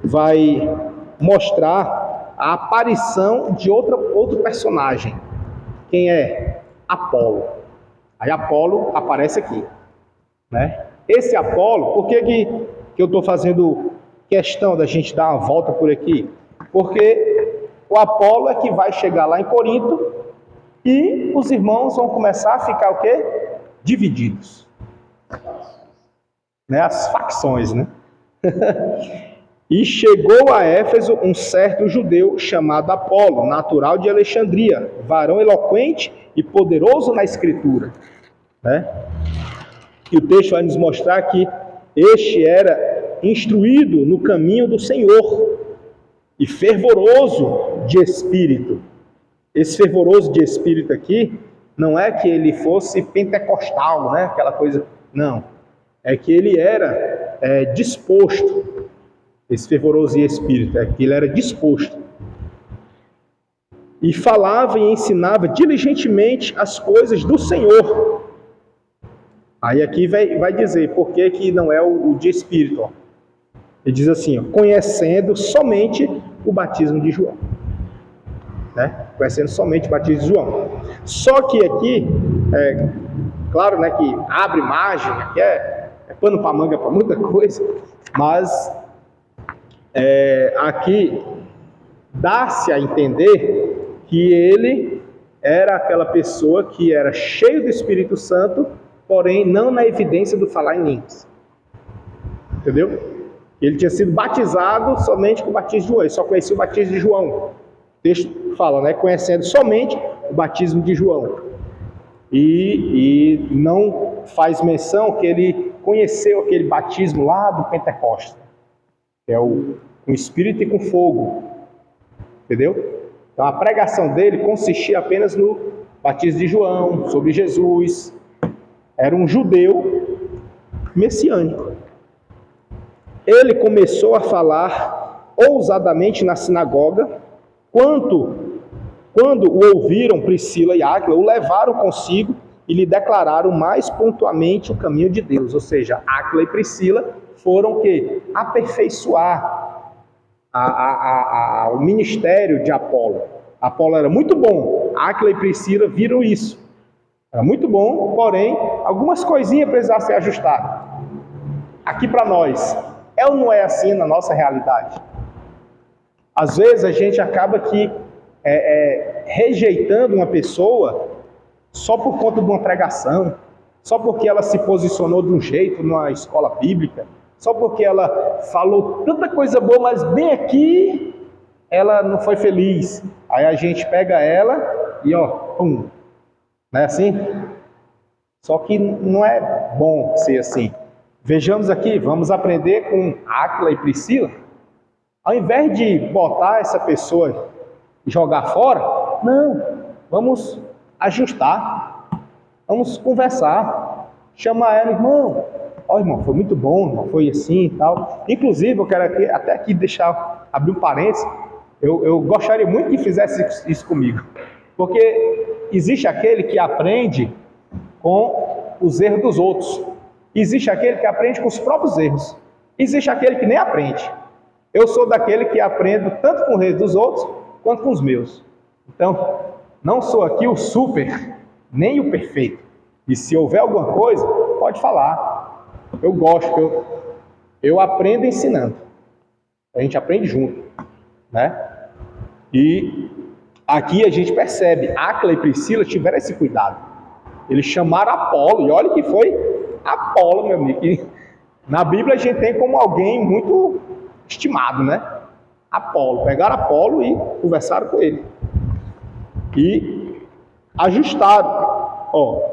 vai mostrar a aparição de outro personagem. Quem é? Apolo. Aí Apolo aparece aqui, né? Esse Apolo, por que eu estou fazendo questão da gente dar uma volta por aqui? Porque o Apolo é que vai chegar lá em Corinto e os irmãos vão começar a ficar o quê? Divididos. Né? As facções, né? E chegou a Éfeso um certo judeu chamado Apolo, natural de Alexandria, varão eloquente e poderoso na escritura. Né? E o texto vai nos mostrar que este era instruído no caminho do Senhor e fervoroso de espírito. Esse fervoroso de espírito aqui não é que ele fosse pentecostal, né? Aquela coisa, não. É que ele era disposto. Esse fervoroso de espírito é que ele era disposto. E falava e ensinava diligentemente as coisas do Senhor. Aí aqui vai dizer por que não é o de espírito. Ó. Ele diz assim, ó, conhecendo somente o batismo de João. Né? Conhecendo somente o batismo de João. Só que aqui, claro, né, que abre margem, aqui é pano para manga para muita coisa, mas aqui dá-se a entender que ele era aquela pessoa que era cheio do Espírito Santo, porém não na evidência do falar em línguas. Entendeu? Ele tinha sido batizado somente com o batismo de João, ele só conhecia o batismo de João. O texto fala, né? Conhecendo somente o batismo de João. E não faz menção que ele conheceu aquele batismo lá do Pentecostes, que é com Espírito e com fogo. Entendeu? Então a pregação dele consistia apenas no batismo de João, sobre Jesus. Era um judeu messiânico. Ele começou a falar ousadamente na sinagoga, quando o ouviram Priscila e Áquila, o levaram consigo e lhe declararam mais pontualmente o caminho de Deus. Ou seja, Áquila e Priscila foram que aperfeiçoar o ministério de Apolo. Apolo era muito bom, Áquila e Priscila viram isso. Era muito bom, porém, algumas coisinhas precisavam ser ajustadas. Aqui para nós, é ou não é assim na nossa realidade? Às vezes a gente acaba rejeitando uma pessoa só por conta de uma pregação, só porque ela se posicionou de um jeito numa escola bíblica, só porque ela falou tanta coisa boa, mas bem aqui ela não foi feliz. Aí a gente pega ela e pum. Não é assim? Só que não é bom ser assim. Vejamos aqui, vamos aprender com Áquila e Priscila. Ao invés de botar essa pessoa e jogar fora, não, vamos ajustar, vamos conversar, chamar ela, irmão, irmão, foi muito bom, irmão, foi assim e tal. Inclusive, eu quero até aqui abrir um parênteses, eu gostaria muito que fizesse isso comigo, porque existe aquele que aprende com os erros dos outros, existe aquele que aprende com os próprios erros, existe aquele que nem aprende. Eu sou daquele que aprendo tanto com os erros dos outros, quanto com os meus. Então, não sou aqui o super, nem o perfeito. E se houver alguma coisa, pode falar. Eu gosto, eu aprendo ensinando. A gente aprende junto, né? E aqui a gente percebe, Áquila e Priscila tiveram esse cuidado. Eles chamaram Apolo, e olha que foi Apolo, meu amigo. Que na Bíblia a gente tem como alguém muito estimado, né? Apolo. Pegaram Apolo e conversaram com ele. E ajustaram,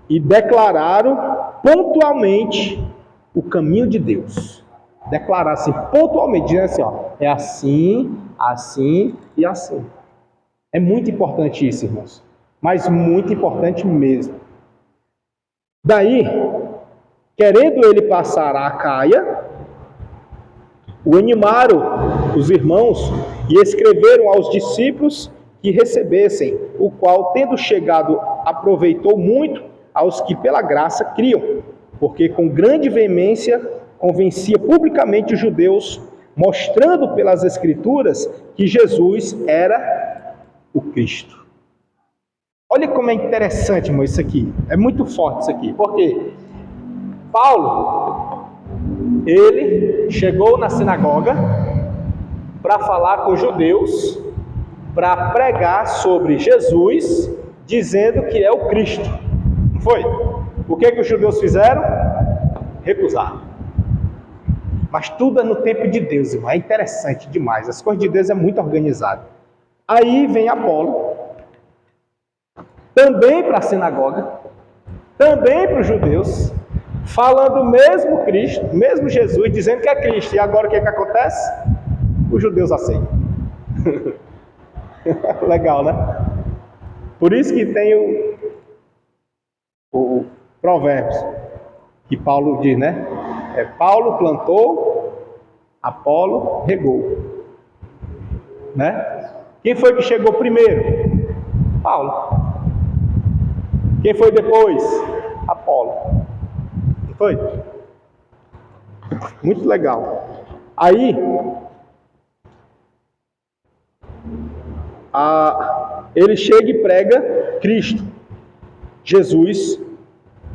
e declararam pontualmente o caminho de Deus. Declarar assim, pontualmente, dizendo assim, é assim, assim e assim. É muito importante isso, irmãos. Mas muito importante mesmo. Daí, querendo ele passar a Acaia, o animaram os irmãos e escreveram aos discípulos que recebessem, o qual, tendo chegado, aproveitou muito aos que pela graça criam, porque com grande veemência convencia publicamente os judeus, mostrando pelas Escrituras que Jesus era o Cristo. Olha como é interessante, irmão, isso aqui. É muito forte isso aqui. Porque Paulo, ele chegou na sinagoga para falar com os judeus, para pregar sobre Jesus, dizendo que é o Cristo. Não foi? O que os judeus fizeram? Recusaram. Mas tudo é no tempo de Deus, irmão. É interessante demais. As coisas de Deus é muito organizado. Aí vem Apolo, também para a sinagoga, também para os judeus, falando mesmo Cristo, mesmo Jesus, dizendo que é Cristo. E agora o que é que acontece? Os judeus aceitam. Legal, né? Por isso que tem o Provérbios, que Paulo diz, né? Paulo plantou, Apolo regou. Né? Quem foi que chegou primeiro? Paulo. Quem foi depois? Apolo. Não foi? Muito legal. Aí, ele chega e prega Cristo. Jesus,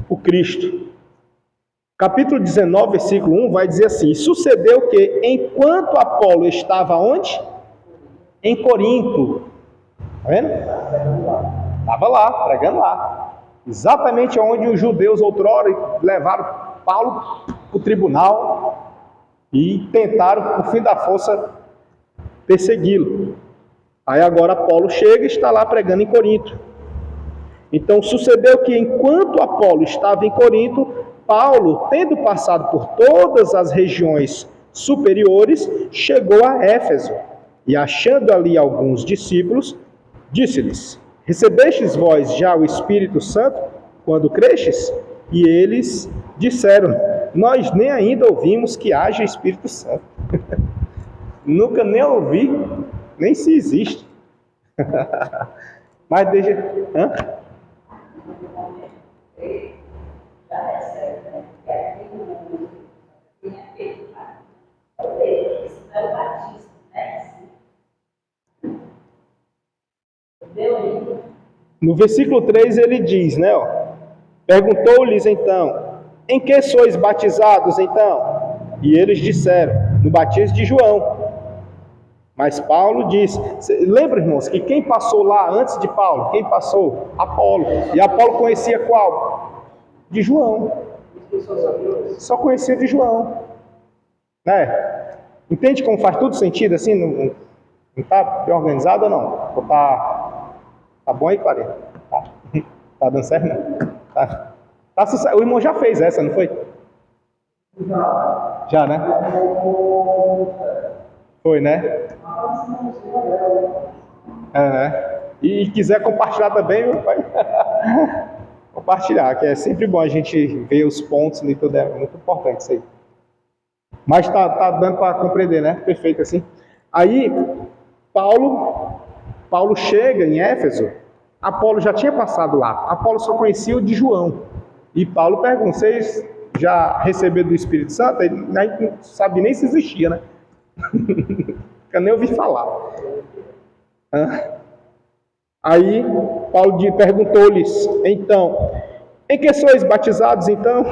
o Cristo. Capítulo 19, versículo 1 vai dizer assim: e sucedeu que, enquanto Apolo estava onde? Em Corinto. Está vendo? Estava lá, pregando lá. Exatamente onde os judeus outrora levaram Paulo para o tribunal e tentaram, por fim da força, persegui-lo. Aí agora Apolo chega e está lá pregando em Corinto. Então sucedeu que, enquanto Apolo estava em Corinto, Paulo, tendo passado por todas as regiões superiores, chegou a Éfeso. E achando ali alguns discípulos, disse-lhes: recebestes vós já o Espírito Santo quando crestes? E eles disseram: nós nem ainda ouvimos que haja Espírito Santo. Nunca nem ouvi, nem se existe. Mas deixa... Hã? No versículo 3 ele diz, né? Perguntou-lhes então: em que sois batizados então? E eles disseram: no batismo de João. Mas Paulo disse, lembra, irmãos, que quem passou lá antes de Paulo? Quem passou? Apolo. E Apolo conhecia qual? De João. Só conhecia de João. Né? Entende como faz tudo sentido assim? Não está bem organizado ou não? Ou tá bom aí, Clarinha? Tá dando certo, não? Tá sucesso. O irmão já fez essa, não foi? Já, né? Foi, né? Né? E quiser compartilhar também, meu pai. Compartilhar, que é sempre bom a gente ver os pontos e tudo, é muito importante isso aí. Mas tá dando para compreender, né? Perfeito assim. Aí, Paulo chega em Éfeso. Apolo já tinha passado lá. Apolo só conhecia o de João. E Paulo pergunta: vocês já receberam do Espírito Santo? Ele não sabe nem se existia, né? Eu nem ouvi falar. Aí Paulo perguntou-lhes: então, em que sois batizados então?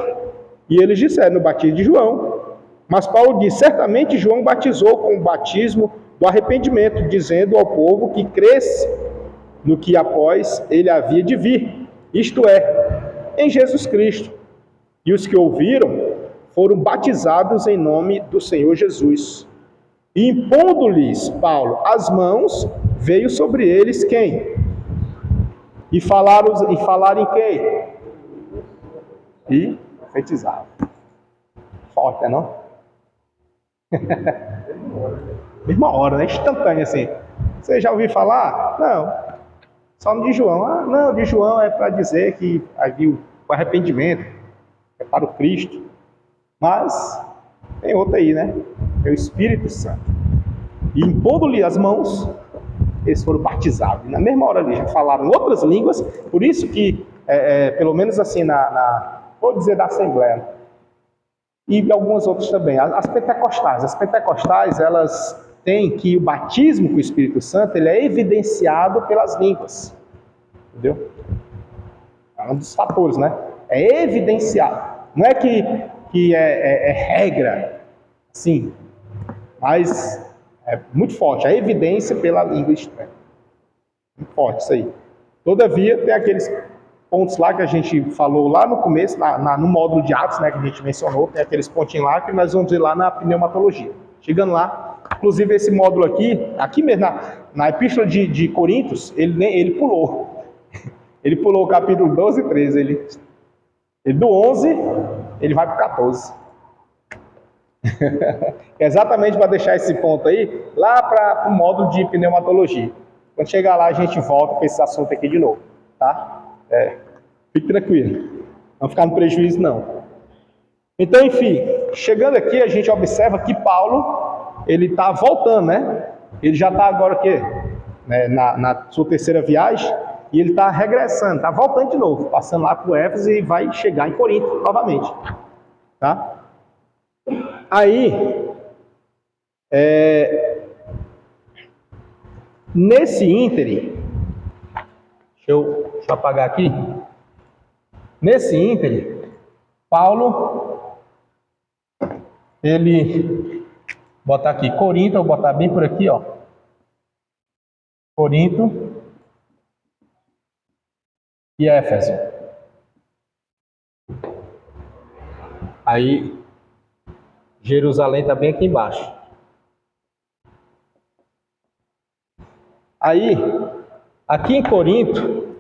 E eles disseram: no batismo de João. Mas Paulo disse: certamente João batizou com o batismo do arrependimento, dizendo ao povo que cresce no que após ele havia de vir, isto é, em Jesus Cristo. E os que ouviram foram batizados em nome do Senhor Jesus. E impondo-lhes Paulo as mãos, veio sobre eles quem? E falaram em quem? E profetizaram. Forte, não? Mesma hora, né? Instantânea assim. Você já ouviu falar? Não. Só no de João. Ah, não, de João é para dizer que havia o arrependimento, é para o Cristo. Mas tem outra aí, né? É o Espírito Santo. E impondo-lhe as mãos, eles foram batizados. E na mesma hora ali já falaram outras línguas. Por isso que, pelo menos assim, vou dizer da Assembleia, e algumas outras também, as pentecostais, elas têm que o batismo com o Espírito Santo, ele é evidenciado pelas línguas. Entendeu? É um dos fatores, né? É evidenciado. Não é que é regra, sim, mas é muito forte. A evidência pela língua estranha. Muito forte isso aí. Todavia, tem aqueles pontos lá que a gente falou lá no começo, no módulo de Atos, né, que a gente mencionou, tem aqueles pontinhos lá que nós vamos ver lá na pneumatologia. Chegando lá, inclusive esse módulo aqui mesmo, na Epístola de Coríntios, ele pulou. Ele pulou o capítulo 12 e 13, ele E do 11, ele vai para o 14. Exatamente para deixar esse ponto aí, lá para o módulo de pneumatologia. Quando chegar lá, a gente volta para esse assunto aqui de novo, tá? Fique tranquilo, não ficar no prejuízo não. Então, enfim, chegando aqui, a gente observa que Paulo, ele está voltando, né? Ele já está agora o quê? Na sua terceira viagem, e ele está regressando, está voltando de novo, passando lá por Éfeso e vai chegar em Corinto novamente, tá? Aí, nesse ínterim, deixa eu apagar aqui. Nesse ínterim, Paulo, ele, botar aqui Corinto, eu vou botar bem por aqui, ó. Corinto e Éfeso. Aí, Jerusalém está bem aqui embaixo. Aí, aqui em Corinto,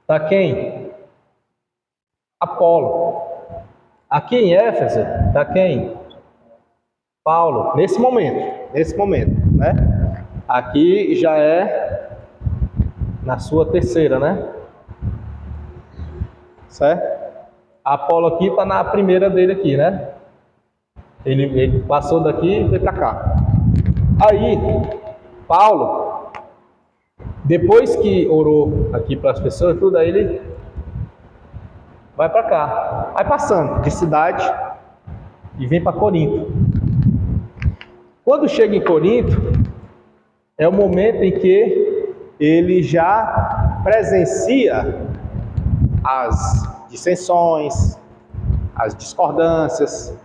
está quem? Apolo. Aqui em Éfeso, está quem? Paulo. Nesse momento, né? Aqui já é na sua terceira, né? Certo? Apolo aqui está na primeira dele aqui, né? Ele passou daqui e foi para cá. Aí, Paulo, depois que orou aqui para as pessoas, tudo, aí ele vai para cá. Vai passando de cidade e vem para Corinto. Quando chega em Corinto, é o momento em que ele já presencia as dissensões, as discordâncias,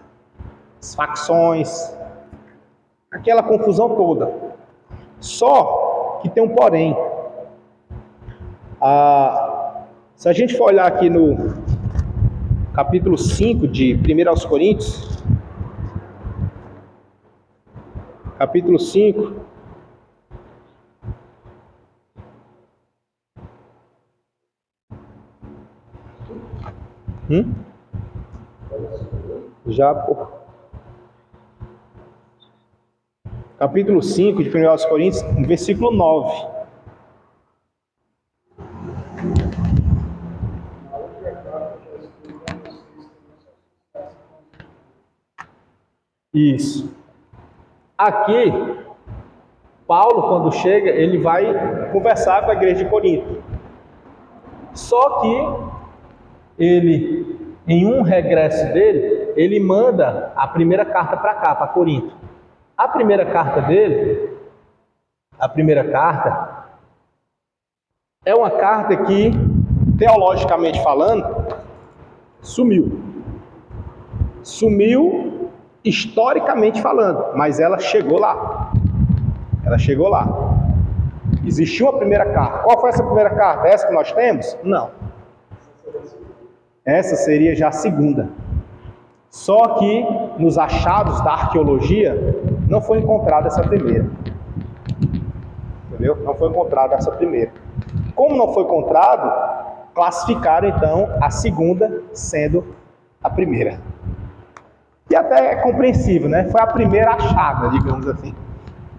as facções, aquela confusão toda. Só que tem um porém. Se a gente for olhar aqui no capítulo 5 de 1 aos Coríntios, capítulo 5, capítulo 5 de 1 aos Coríntios, versículo 9. Isso. Aqui, Paulo, quando chega, ele vai conversar com a igreja de Corinto. Só que ele, em um regresso dele, ele manda a primeira carta para cá, para Corinto. A primeira carta dele, é uma carta que, teologicamente falando, sumiu. Sumiu historicamente falando, mas ela chegou lá. Existiu a primeira carta. Qual foi essa primeira carta? Essa que nós temos? Não. Essa seria já a segunda. Só que nos achados da arqueologia não foi encontrada essa primeira. Entendeu? Não foi encontrada essa primeira. Como não foi encontrado, classificaram então a segunda sendo a primeira. E até é compreensível, né? Foi a primeira achada, digamos assim.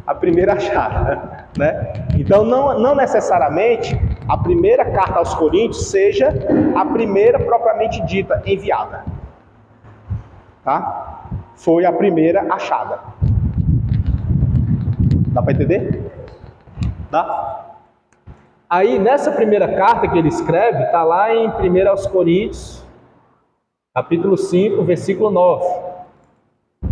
A primeira achada, né? Então não necessariamente a primeira carta aos Coríntios seja a primeira propriamente dita enviada. Tá? Foi a primeira achada. Dá para entender? Dá? Aí nessa primeira carta que ele escreve, está lá em 1 aos Coríntios, capítulo 5, versículo 9.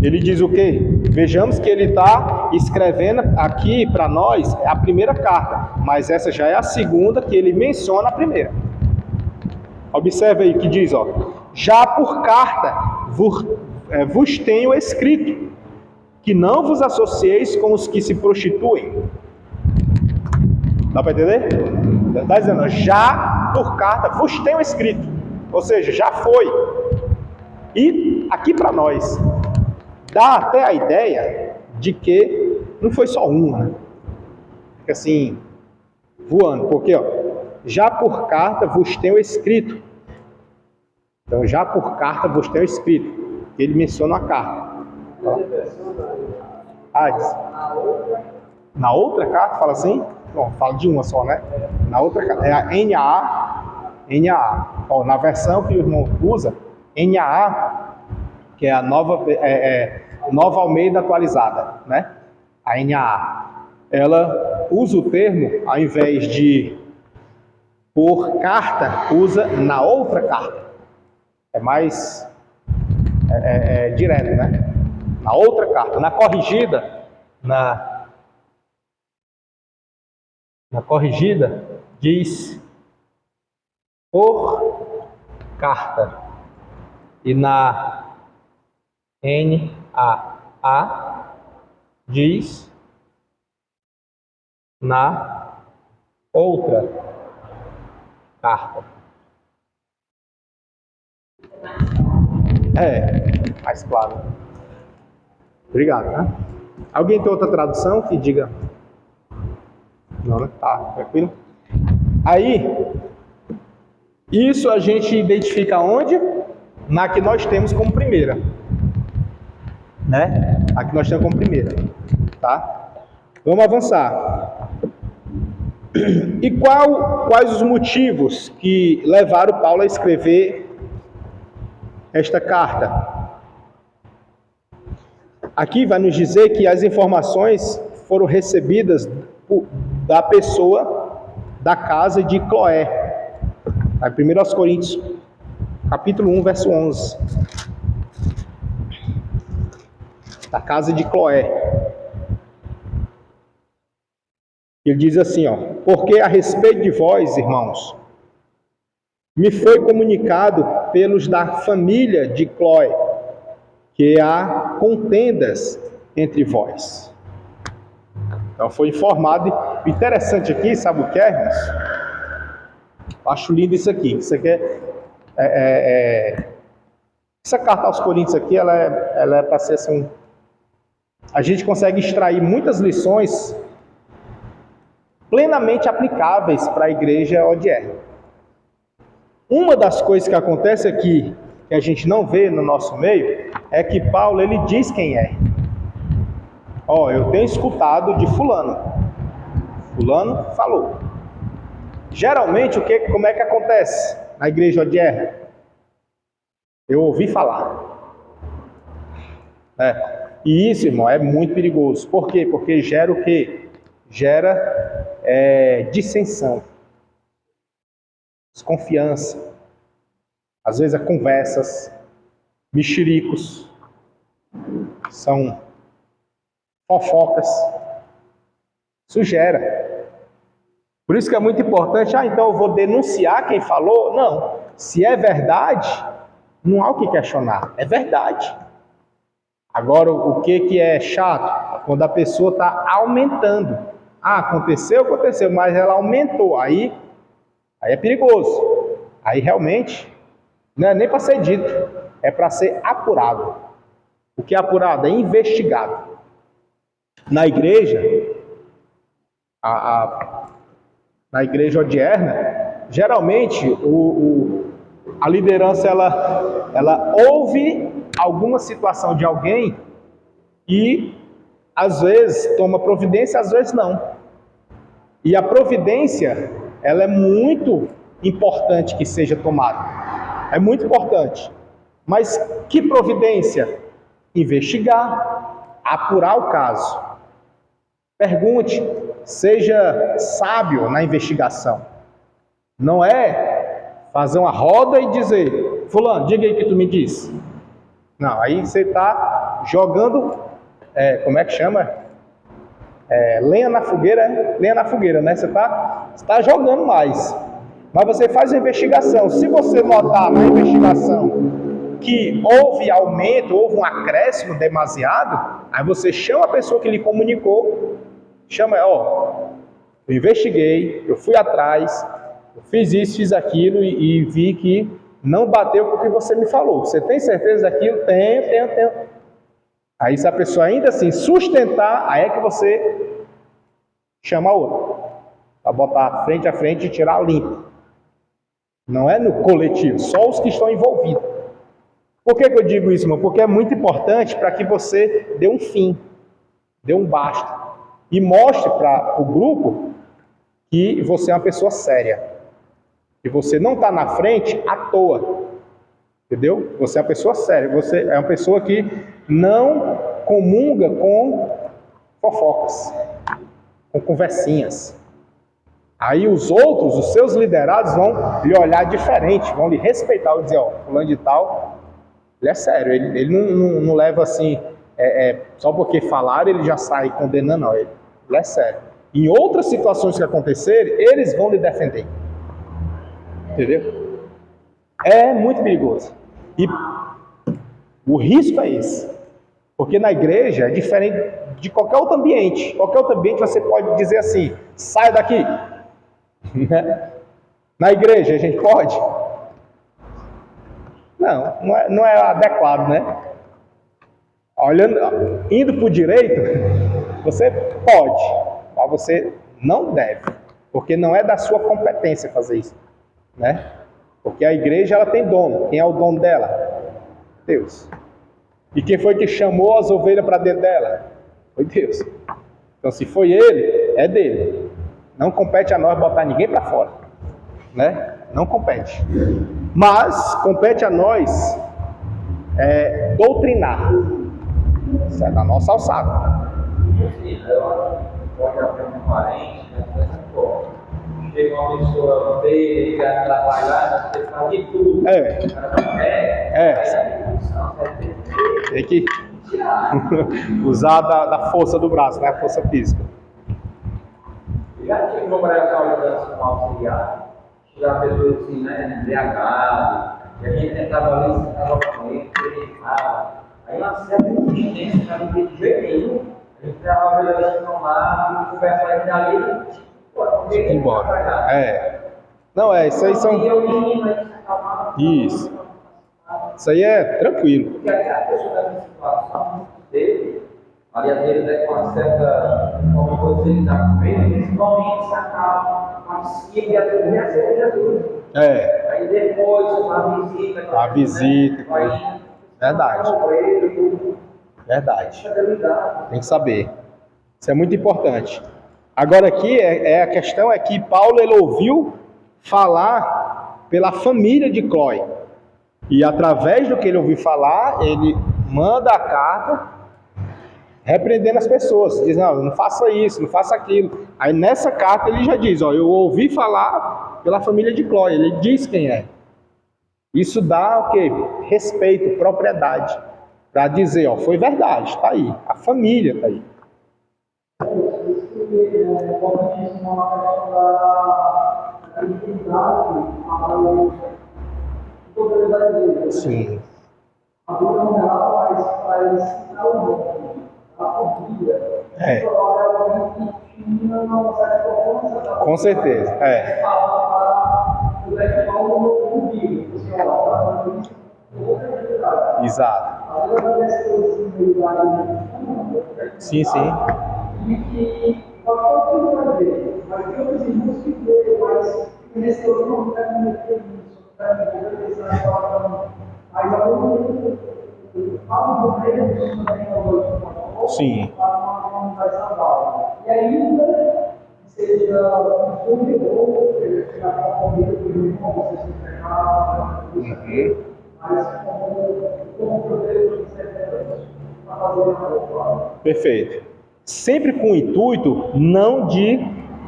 Ele diz o quê? Vejamos que ele está escrevendo aqui para nós a primeira carta, mas essa já é a segunda que ele menciona a primeira. Observe aí que diz, ó, já por carta vos tenho escrito, que não vos associeis com os que se prostituem. Dá para entender? Está dizendo, já por carta vos tenho escrito, ou seja, já foi. E aqui para nós, dá até a ideia de que não foi só uma, né? Fica assim, voando, porque ó, já por carta vos tenho escrito, Então, já por carta, vos tenho escrito. Ele menciona a carta. Na outra carta, fala assim? Bom, fala de uma só, né? Na outra carta, é a NAA. Ó, na versão que o irmão usa, NAA, que é a nova Almeida atualizada, né? A NAA. Ela usa o termo, ao invés de por carta, usa na outra carta. É mais direto, né? Na outra carta. Na corrigida, na corrigida, diz por carta. E na NAA diz na outra carta. Mais claro. Obrigado, né? Alguém tem outra tradução que diga? Não, né? Tá, tranquilo? Aí, isso a gente identifica onde? Na que nós temos como primeira. Né? A que nós temos como primeira. Tá? Vamos avançar. E quais os motivos que levaram Paulo a escrever esta carta? Aqui vai nos dizer que as informações foram recebidas da pessoa da casa de Cloé. Aí, 1 Coríntios, capítulo 1, verso 11. Da casa de Cloé. Ele diz assim, ó: porque a respeito de vós, irmãos, me foi comunicado pelos da família de Cloé, que há contendas entre vós. Então foi informado. O interessante aqui, sabe o que é, irmãos? Eu acho lindo isso aqui. Isso aqui essa carta aos Coríntios aqui, ela é para ser assim. A gente consegue extrair muitas lições plenamente aplicáveis para a igreja odierna. Uma das coisas que acontece aqui, que a gente não vê no nosso meio, é que Paulo, ele diz quem é. Ó, eu tenho escutado de fulano. Fulano falou. Geralmente, como é que acontece na igreja odierna? Eu ouvi falar. E isso, irmão, é muito perigoso. Por quê? Porque gera o quê? Gera dissensão, desconfiança, às vezes conversas, mexericos, são fofocas. Isso gera. Por isso que é muito importante, então eu vou denunciar quem falou? Não. Se é verdade, não há o que questionar. É verdade. Agora, o que é chato? Quando a pessoa está aumentando. Aconteceu, mas ela aumentou. Aí é perigoso. Aí realmente, não é nem para ser dito, é para ser apurado. O que é apurado? É investigado. Na igreja, na igreja odierna, geralmente a liderança ela ouve alguma situação de alguém e às vezes toma providência, às vezes não. E a providência, ela é muito importante que seja tomada. É muito importante. Mas que providência? Investigar, apurar o caso. Pergunte, seja sábio na investigação. Não é fazer uma roda e dizer: fulano, diga aí o que tu me disse. Não, aí você está jogando, como é que chama? Lenha na fogueira, né? Você está jogando mais. Mas você faz a investigação. Se você notar na investigação que houve aumento, houve um acréscimo demasiado, aí você chama a pessoa que lhe comunicou, chama, eu investiguei, eu fui atrás, eu fiz isso, fiz aquilo e vi que não bateu com o que você me falou. Você tem certeza daquilo? Tenho. Aí se a pessoa ainda assim sustentar, aí é que você chama a outra. Para botar frente a frente e tirar limpo. Não é no coletivo, só os que estão envolvidos. Por que eu digo isso, irmão? Porque é muito importante para que você dê um fim, dê um basta. E mostre para o grupo que você é uma pessoa séria. Que você não está na frente à toa. Entendeu? Você é uma pessoa séria. Você é uma pessoa que não comunga com fofocas, com conversinhas. Aí os outros, os seus liderados, vão lhe olhar diferente, vão lhe respeitar, vão dizer, ó, fulano de tal, ele é sério, ele não leva assim, só porque falaram ele já sai condenando, não, ele é sério. Em outras situações que acontecerem, eles vão lhe defender. Entendeu? É muito perigoso. E o risco é esse. Porque na igreja é diferente de qualquer outro ambiente. Qualquer outro ambiente você pode dizer assim, sai daqui. Na igreja a gente pode? Não é adequado, né? Olhando, indo para o direito, você pode, mas você não deve, porque não é da sua competência fazer isso, né? Porque a igreja ela tem dono. Quem é o dono dela? Deus. E quem foi que chamou as ovelhas para dentro dela? Foi Deus. Então, se foi ele, é dele. Não compete a nós botar ninguém para fora, né? Não compete. Mas compete a nós doutrinar. Isso é da nossa alçada. Pode haver um parente, chega uma pessoa veio, quer trabalhar, você faz de tudo. Tem que usar da força do braço, né? A força física. Já tive uma pregação com auxiliar. Chegava a pessoa assim, né? Embriagado. E a gente tentava ali, sentava com ele, ele falava. Aí uma certa insistência, já não tinha de jeito nenhum. A gente tentava ver ele lá, conversar ele ali. Embora. Não, isso aí são. Isso. Isso aí é tranquilo. Porque a pessoa da situação dele, ali dele com uma certa como coisa ele está com ele, principalmente se acaba participa e até Jesus. Aí depois a visita. Verdade. Verdade. Tem que saber. Isso é muito importante. Agora aqui a questão é que Paulo ele ouviu falar pela família de Cloé. E através do que ele ouviu falar, ele manda a carta repreendendo as pessoas. Diz, não faça isso, não faça aquilo. Aí nessa carta ele já diz, eu ouvi falar pela família de Cloé. Ele diz quem é. Isso dá o quê? Respeito, propriedade. Para dizer, foi verdade, está aí. A família está aí. Sim. Com certeza. Exato. Sim. Sim. E ainda seja um vendedor, chegar para a família do irmão, você se entregar, mas como proteger para fazer a perfeito. Sempre com o intuito não de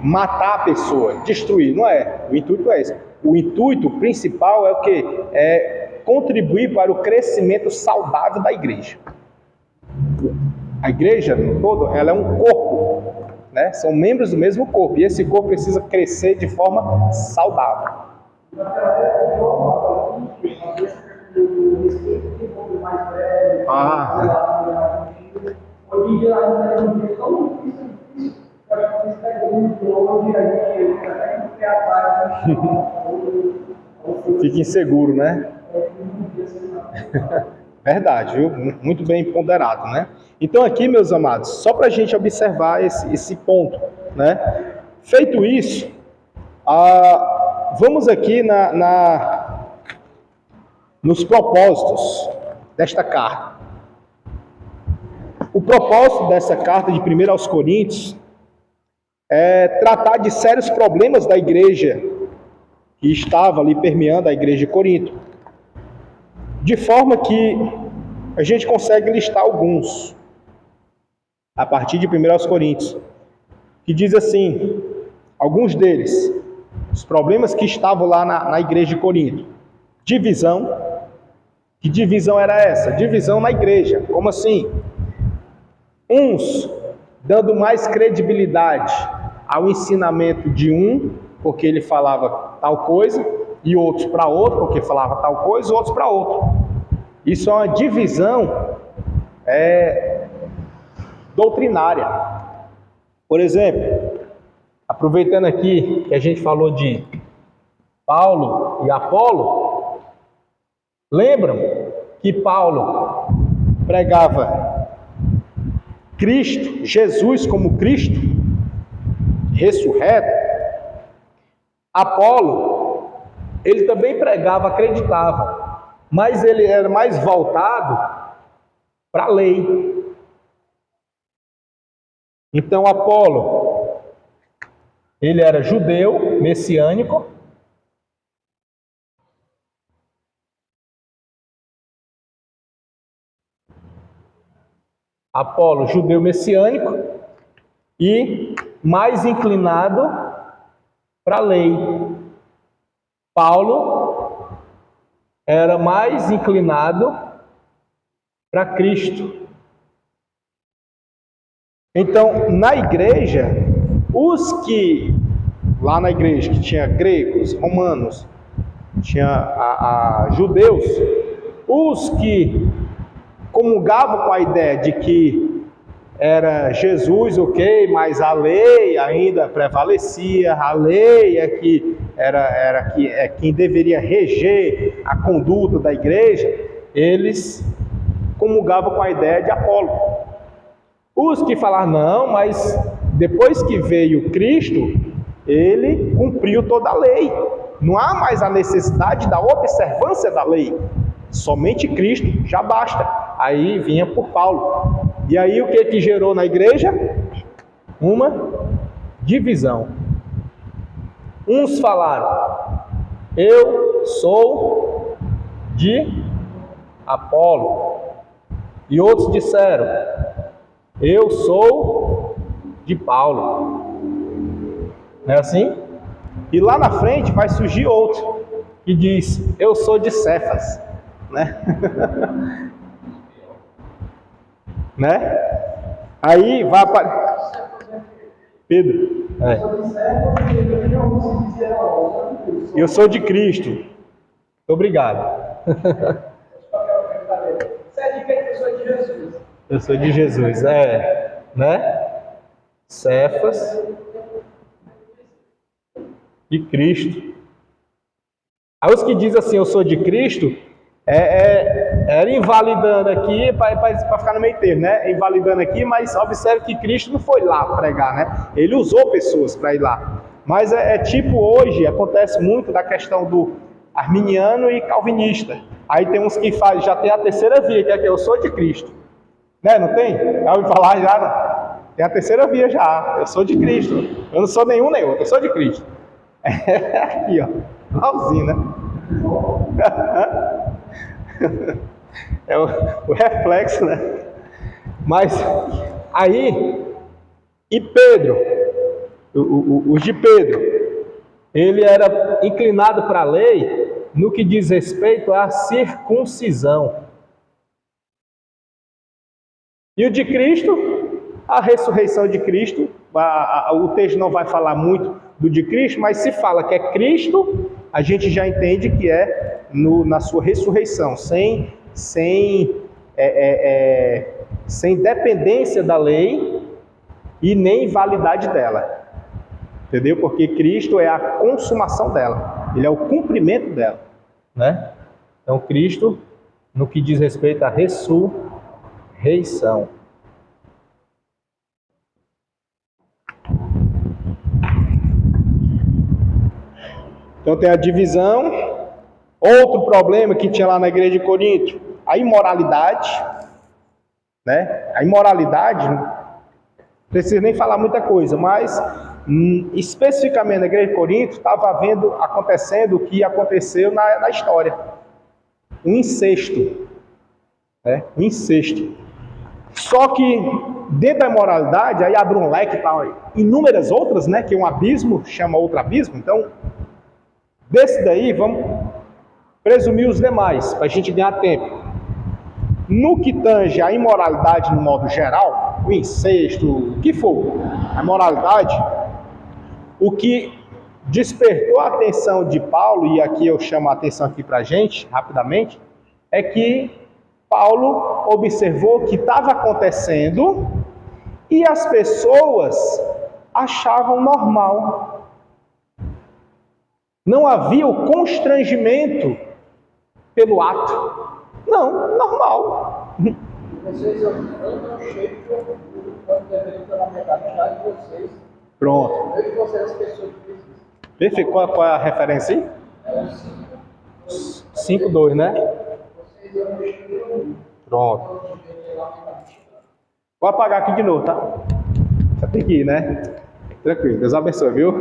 matar a pessoa, destruir, não é. O intuito é esse. O intuito principal é o quê? É contribuir para o crescimento saudável da igreja. A igreja, no todo, ela é um corpo, né? São membros do mesmo corpo, e esse corpo precisa crescer de forma saudável. Hoje em dia a gente é um tão difícil, que a gente está onde a gente até atrás. Fica inseguro, né? Verdade, viu? Muito bem ponderado, né? Então aqui, meus amados, só para a gente observar esse ponto, né? Feito isso, vamos aqui nos propósitos desta carta. O propósito dessa carta de 1 aos Coríntios é tratar de sérios problemas da igreja que estava ali permeando a igreja de Corinto, de forma que a gente consegue listar alguns, a partir de 1 aos Coríntios, que diz assim, alguns deles, os problemas que estavam lá na igreja de Corinto. Divisão. Que divisão era essa? Divisão na igreja. Como assim? Uns dando mais credibilidade ao ensinamento de um, porque ele falava tal coisa, e outros para outro, porque falava tal coisa, e outros para outro. Isso é uma divisão doutrinária. Por exemplo, aproveitando aqui que a gente falou de Paulo e Apolo, lembram que Paulo pregava Cristo, Jesus como Cristo, ressurreto. Apolo, ele também pregava, acreditava, mas ele era mais voltado para a lei. Então Apolo, ele era judeu, messiânico. Apolo, judeu messiânico e mais inclinado para a lei. Paulo era mais inclinado para Cristo. Então, na igreja, os que, lá na igreja, que tinha gregos, romanos, tinha judeus, os que comungavam com a ideia de que era Jesus, ok, mas a lei ainda prevalecia, a lei é que era quem deveria reger a conduta da igreja, eles comungavam com a ideia de Apolo. Os que falaram, não, mas depois que veio Cristo, ele cumpriu toda a lei, não há mais a necessidade da observância da lei, somente Cristo já basta. Aí vinha por Paulo. E aí o que gerou na igreja? Uma divisão. Uns falaram, eu sou de Apolo. E outros disseram, eu sou de Paulo. Não é assim? E lá na frente vai surgir outro que diz, eu sou de Cefas. Né? Né? Aí vai para Pedro. Eu sou de Cristo. Muito obrigado. Eu sou de Jesus, né? Cefas de Cristo. Aí os que dizem assim, eu sou de Cristo, era invalidando aqui, para ficar no meio termo, né? Invalidando aqui, mas observe que Cristo não foi lá pregar, né? Ele usou pessoas para ir lá. Mas tipo hoje, acontece muito da questão do arminiano e calvinista. Aí tem uns que fazem, já tem a terceira via, que é que eu sou de Cristo. Né? Não tem? Já ouviu falar já? Não? Tem a terceira via já. Eu sou de Cristo. Eu não sou nenhum nem outro, eu sou de Cristo. Aqui, ó. Igualzinho, né? É o reflexo, né? Mas aí, e Pedro, os de Pedro, ele era inclinado para a lei no que diz respeito à circuncisão. E o de Cristo, a ressurreição de Cristo, o texto não vai falar muito do de Cristo, mas se fala que é Cristo, a gente já entende que é na sua ressurreição, sem dependência da lei e nem validade dela. Entendeu? Porque Cristo é a consumação dela, ele é o cumprimento dela, né? Então Cristo, no que diz respeito à ressurreição. Então tem a divisão. Outro problema que tinha lá na igreja de Corinto, a imoralidade, né? A imoralidade, não precisa nem falar muita coisa, mas especificamente na igreja de Corinto estava acontecendo o que aconteceu na história. O incesto, né? O incesto. Só que dentro da imoralidade, aí abre um leque para inúmeras outras, né? Que um abismo chama outro abismo. Então, desse daí, vamos presumir os demais, para a gente ganhar tempo. No que tange a imoralidade no modo geral, o incesto, o que for, a imoralidade, o que despertou a atenção de Paulo, e aqui eu chamo a atenção aqui para a gente, rapidamente, é que Paulo observou que estava acontecendo e as pessoas achavam normal. Não havia o constrangimento pelo ato. Não, normal. Vocês andam cheios de orgulho quando deveriam estar na mentalidade de vocês. Pronto. Eu e vocês, as pessoas que existem. Perfeito. Qual é a referência aí? É o 5:2, né? Vocês andam cheios de orgulho. Pronto. Quando deveriam estar na mentalidade. Vou apagar aqui de novo, tá? Já tem que ir, né? Tranquilo. Deus abençoe, viu?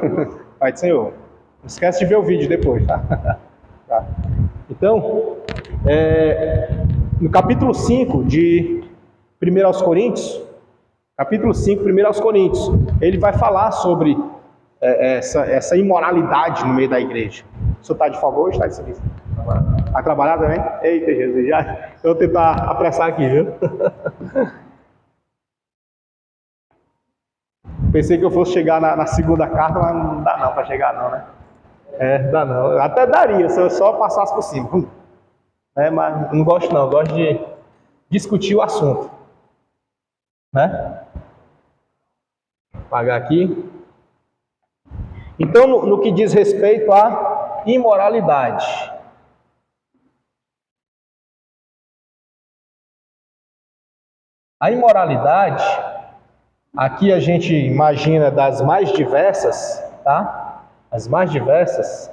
Pai do Senhor. Não esquece de ver o vídeo depois, tá? Tá. Então, no capítulo 5 de 1 aos Coríntios, capítulo 5, 1 aos Coríntios, ele vai falar sobre essa imoralidade no meio da igreja. O senhor está de folga hoje? Está de serviço? Vai trabalhar também? Eita, Jesus, já. Eu vou tentar apressar aqui, viu? Pensei que eu fosse chegar na segunda carta, mas não dá não para chegar não, né? Dá não. Até daria, se eu só passasse por cima. Mas não gosto não, eu gosto de discutir o assunto. Né? Vou apagar aqui. Então, no que diz respeito à imoralidade. A imoralidade, aqui a gente imagina das mais diversas, tá? As mais diversas.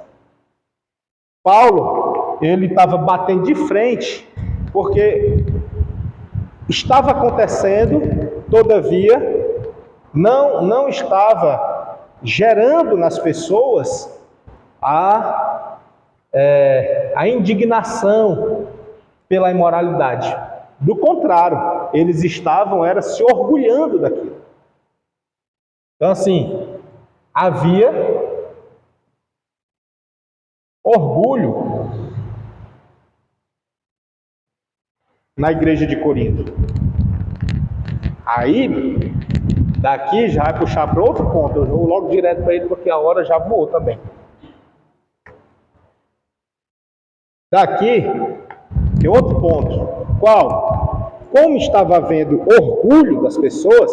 Paulo, ele estava batendo de frente, porque estava acontecendo, todavia, não estava gerando nas pessoas a indignação pela imoralidade. Do contrário, eles estavam se orgulhando daquilo. Então, assim, havia orgulho na igreja de Corinto. Aí, daqui já vai puxar para outro ponto. Eu vou logo direto para ele, porque a hora já voou também. Daqui, tem outro ponto. Qual? Como estava havendo orgulho das pessoas,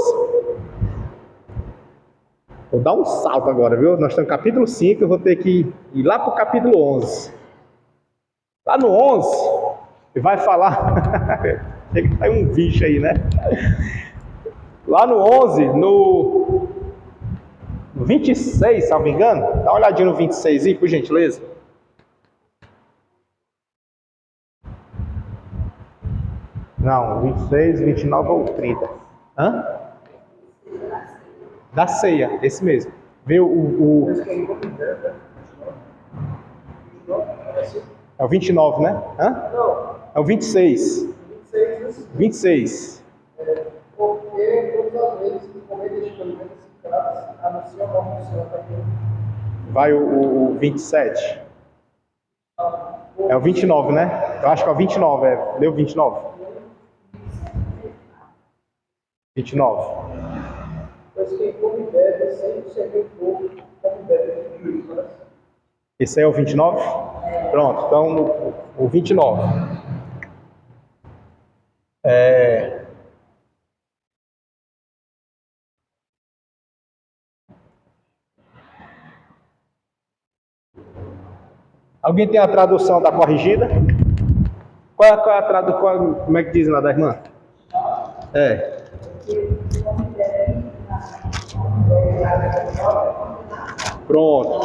vou dar um salto agora, viu? Nós estamos no capítulo 5, eu vou ter que ir lá para o capítulo 11. Lá no 11, ele vai falar... Tem que sair um bicho aí, né? Lá no 11, no 26, se não me engano, dá uma olhadinha no 26 aí, por gentileza. Não, 26, 29 ou 30. Hã? Da ceia, esse mesmo. Vê É o 29, né? Hã? Não. É o 26. 26. Porque todas as vezes que comer deste alimento escravos, anuncia a morte do Senhor também. Vai o 27. É o 29, né? Eu acho que é o 29, Deu 29. 29. Pois quem come e bebe, sempre serviu o povo, come e bebe de juízo. Esse aí é o 29? Pronto, então o 29. Alguém tem a tradução da corrigida? Qual é a tradução? Como é que diz lá da irmã? Pronto.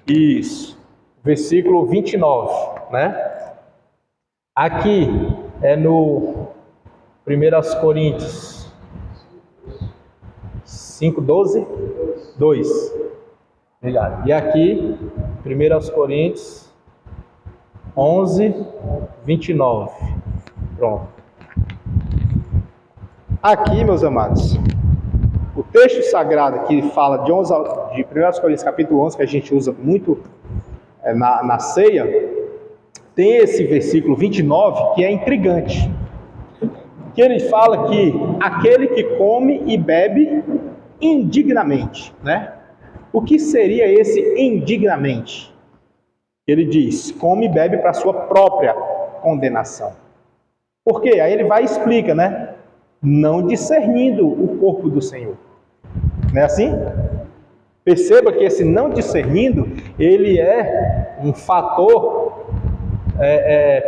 Isso. Versículo 29, né? Aqui é no 1 Coríntios 5:12, 2. Obrigado. E aqui, 1 Coríntios 11:29. Pronto. Aqui, meus amados, o texto sagrado que fala de 1 Coríntios capítulo 11, que a gente usa muito na ceia, tem esse versículo 29 que é intrigante. Que ele fala que aquele que come e bebe indignamente, né? O que seria esse indignamente? Ele diz, come e bebe para a sua própria condenação. Por quê? Aí ele vai e explica, né? Não discernindo o corpo do Senhor. Não é assim? Perceba que esse não discernindo, ele é um fator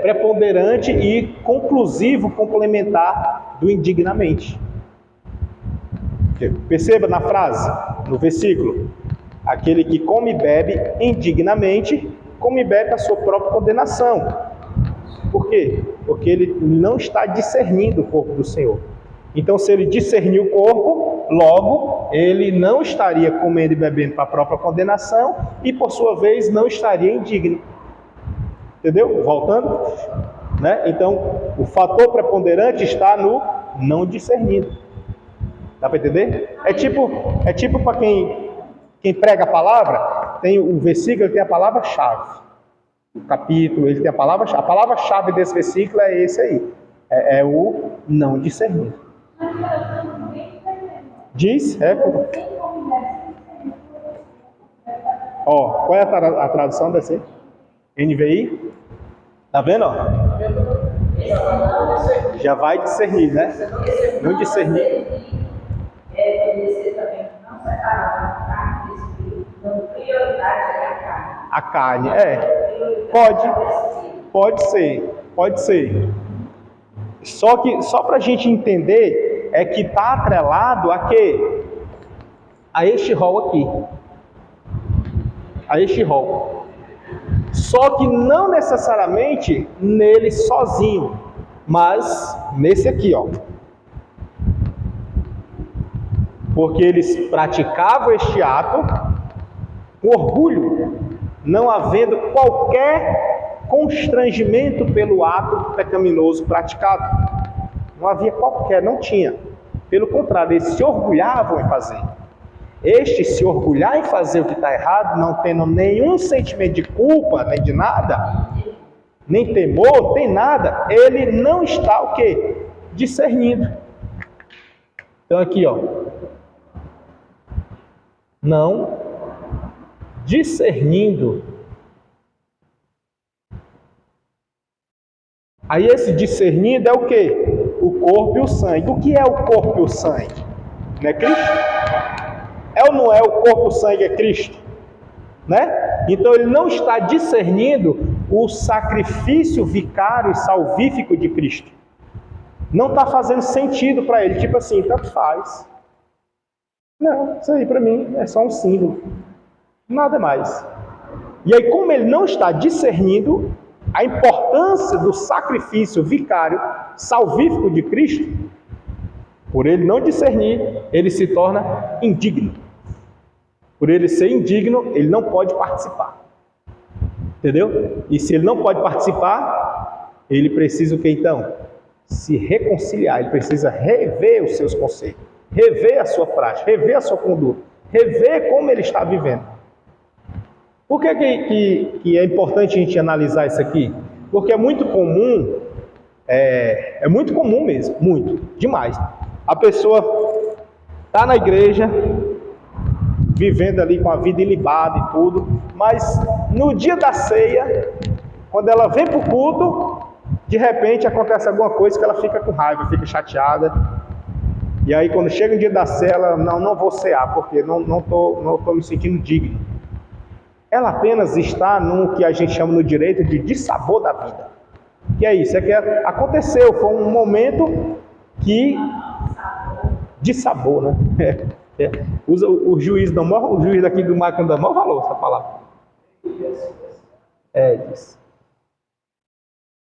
preponderante e conclusivo, complementar do indignamente. Perceba na frase, no versículo, aquele que come e bebe indignamente, come e bebe a sua própria condenação. Por quê? Porque ele não está discernindo o corpo do Senhor. Então, se ele discernir o corpo, logo, ele não estaria comendo e bebendo para a própria condenação e, por sua vez, não estaria indigno. Entendeu? Voltando, né? Então, o fator preponderante está no não discernido. Dá para entender? É tipo para quem prega a palavra, tem o versículo, ele tem a palavra-chave. O capítulo, ele tem a palavra-chave. A palavra-chave desse versículo é esse aí. É o não discernido. Diz, qual é a tradução desse? NVI? Tá vendo? Ó? Já vai discernir, né? Não discernir. A carne, pode ser. Só para a gente entender, é que está atrelado a quê? A este rol aqui. A este rol. Só que não necessariamente nele sozinho, mas nesse aqui, ó. Porque eles praticavam este ato com orgulho, não havendo qualquer constrangimento pelo ato pecaminoso praticado. Não havia qualquer, não tinha. Pelo contrário, eles se orgulhavam em fazer. Este se orgulhar em fazer o que está errado, não tendo nenhum sentimento de culpa, nem de nada, nem temor, nem nada, ele não está o quê? Discernindo. Então aqui, ó. Não discernindo. Aí esse discernindo é o quê? O corpo e o sangue. O que é o corpo e o sangue? Não é Cristo? É ou não é o corpo e o sangue é Cristo? Né? Então ele não está discernindo o sacrifício vicário e salvífico de Cristo. Não está fazendo sentido para ele. Tipo assim, tanto faz. Não, isso aí para mim é só um símbolo. Nada mais. E aí, como ele não está discernindo a importância do sacrifício vicário, salvífico de Cristo, por ele não discernir, ele se torna indigno. Por ele ser indigno, ele não pode participar. Entendeu? E se ele não pode participar, ele precisa o que então? Se reconciliar, ele precisa rever os seus conceitos, rever a sua prática, rever a sua conduta, rever como ele está vivendo. Por que é importante a gente analisar isso aqui? Porque é muito comum, é muito comum mesmo, muito, demais. A pessoa está na igreja, vivendo ali com a vida ilibada e tudo, mas no dia da ceia, quando ela vem para o culto, de repente acontece alguma coisa que ela fica com raiva, fica chateada. E aí quando chega o dia da ceia, ela, não vou cear, porque não tô me sentindo digno. Ela apenas está no que a gente chama no direito de dissabor da vida. Que é isso, é que aconteceu, foi um momento que dissabor, né? O juiz daqui do Marco dá maior valor essa palavra.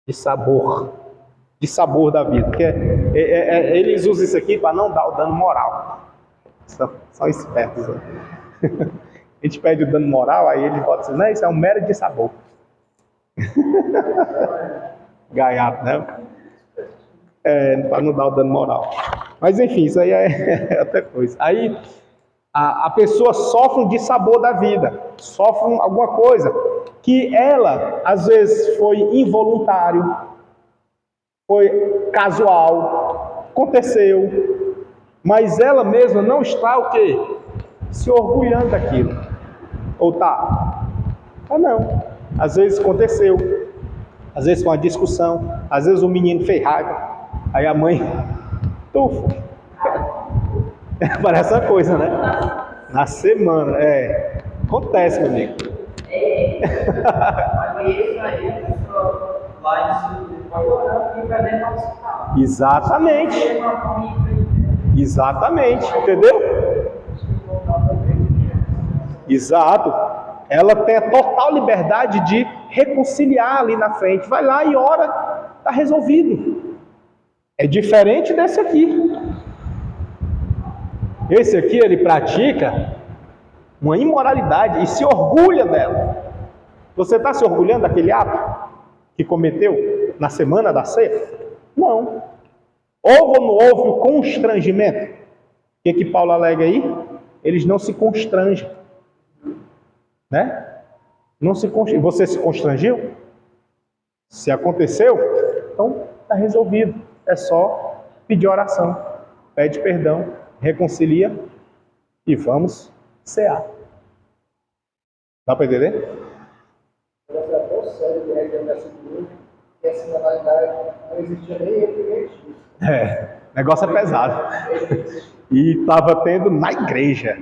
de sabor. De sabor da vida. Porque eles usam isso aqui para não dar o dano moral. São espertos. Né? A gente pede o dano moral, aí eles botam assim, não, isso é um mero de sabor. Gaiato, né? Para não dar o dano moral. Mas enfim, isso aí é outra coisa. Aí a pessoa sofre um dissabor da vida, sofre alguma coisa que ela, às vezes, foi involuntário, foi casual, aconteceu, mas ela mesma não está o quê? Se orgulhando daquilo. Ou tá? Ah, não. Às vezes aconteceu, às vezes foi uma discussão, às vezes o menino fez raiva, aí a mãe, tufo. Parece uma coisa, né? Na semana, acontece, meu amigo. Exatamente. Exatamente, entendeu? Exato. Ela tem a total liberdade de reconciliar ali na frente. Vai lá e ora, está resolvido. É diferente desse aqui. Esse aqui, ele pratica uma imoralidade e se orgulha dela. Você está se orgulhando daquele ato que cometeu na semana da ceia? Não. Houve ou não houve o constrangimento? O que Paulo alega aí? Eles não se constrangem. Né? Não se constrangem. Você se constrangiu? Se aconteceu, então está resolvido. É só pedir oração. Pede perdão, reconcilia e vamos cear. Dá para entender? Essa é tão sério que é versículo 1, que essa moralidade não existia nem entre eles. O negócio é pesado. E estava tendo na igreja.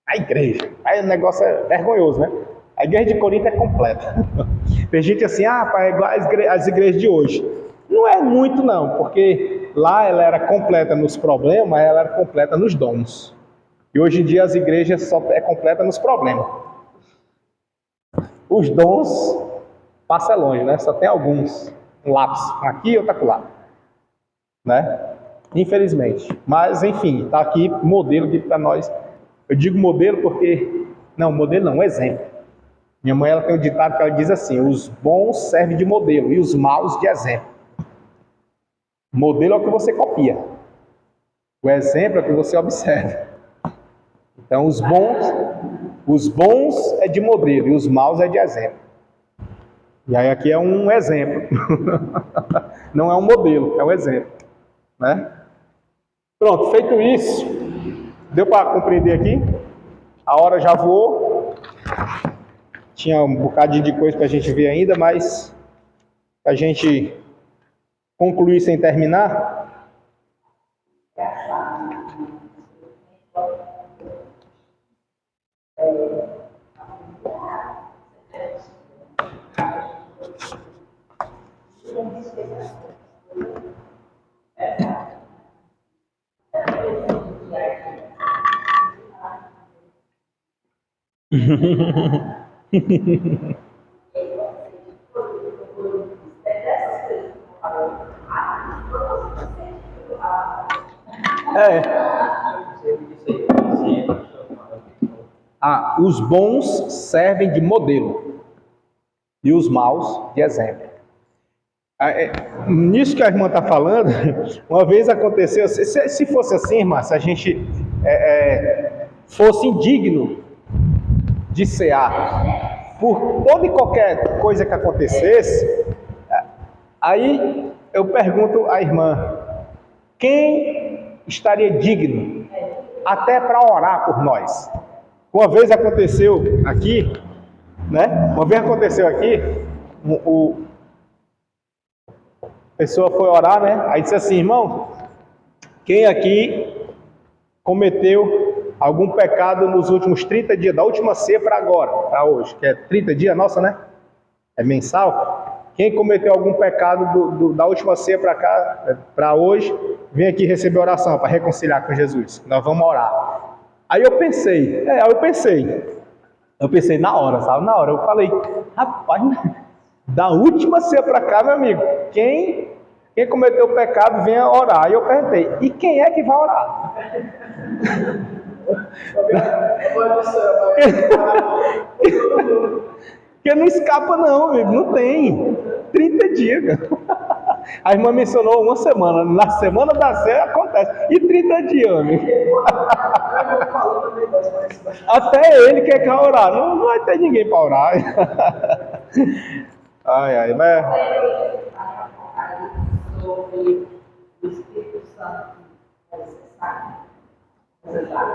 A igreja. Aí o negócio é vergonhoso, né? A igreja de Corinto é completa. Tem gente assim, é igual as igrejas de hoje. Não é muito não, porque lá ela era completa nos problemas, ela era completa nos dons. E hoje em dia as igrejas só é completa nos problemas. Os dons passa longe, né? Só tem alguns. Um lápis aqui e outro acolá. Né? Infelizmente. Mas, enfim, está aqui modelo para nós. Eu digo modelo porque... Não, modelo não, um exemplo. Minha mãe ela tem um ditado que ela diz assim, os bons servem de modelo e os maus de exemplo. Modelo é o que você copia. O exemplo é o que você observa. Então, os bons é de modelo e os maus é de exemplo. E aí aqui é um exemplo. Não é um modelo, é um exemplo. Né? Pronto, feito isso, deu para compreender aqui? A hora já voou. Tinha um bocadinho de coisa para a gente ver ainda, mas a gente concluir sem terminar. Os bons servem de modelo e os maus de exemplo. Nisso que a irmã está falando, uma vez aconteceu, se fosse assim, irmã, se a gente fosse indigno de cear por toda e qualquer coisa que acontecesse, aí eu pergunto à irmã, quem estaria digno até para orar por nós? Uma vez aconteceu aqui, né? Uma vez aconteceu aqui, a pessoa foi orar, né? Aí disse assim, irmão, quem aqui cometeu algum pecado nos últimos 30 dias, da última ceia para agora, para hoje, que é 30 dias, nossa, né? É mensal. Quem cometeu algum pecado da última ceia para cá, para hoje, vem aqui receber oração para reconciliar com Jesus. Nós vamos orar. Aí eu pensei, Eu pensei na hora, sabe? Na hora eu falei, rapaz, da última ceia para cá, meu amigo, quem cometeu o pecado venha orar. E eu perguntei, e quem é que vai orar? Porque não escapa não, amigo, não tem. 30 dias, cara. A irmã mencionou uma semana, na semana da ceia acontece. E 30 dias, amigo. Até ele quer orar, não vai ter ninguém para orar. Ai, mas... Sobre o Espírito Santo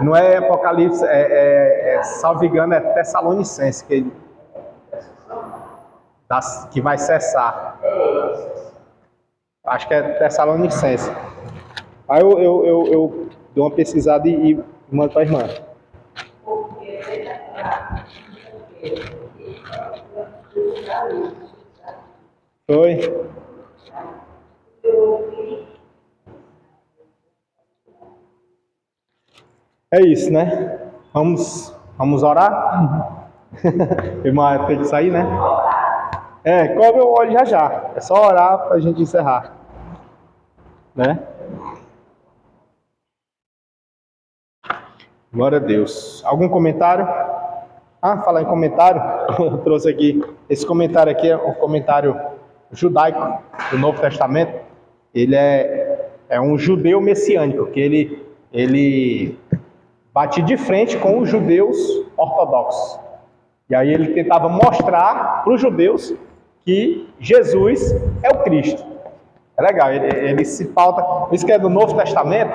Não é Apocalipse, salvo engano, é Tessalonicense que vai cessar. Acho que é Tessalonicense. Aí eu dou uma pesquisada e mando para a irmã. Foi? É isso, né? Vamos orar? Irmã, tem que sair, né? Cobre o olho já. É só orar para a gente encerrar. Né? Glória a Deus. Algum comentário? Falar em comentário, eu trouxe aqui. Esse comentário aqui é um comentário judaico do Novo Testamento. Ele é um judeu messiânico, que ele bate de frente com os judeus ortodoxos. E aí ele tentava mostrar para os judeus que Jesus é o Cristo. É legal, ele se pauta, isso que é do Novo Testamento,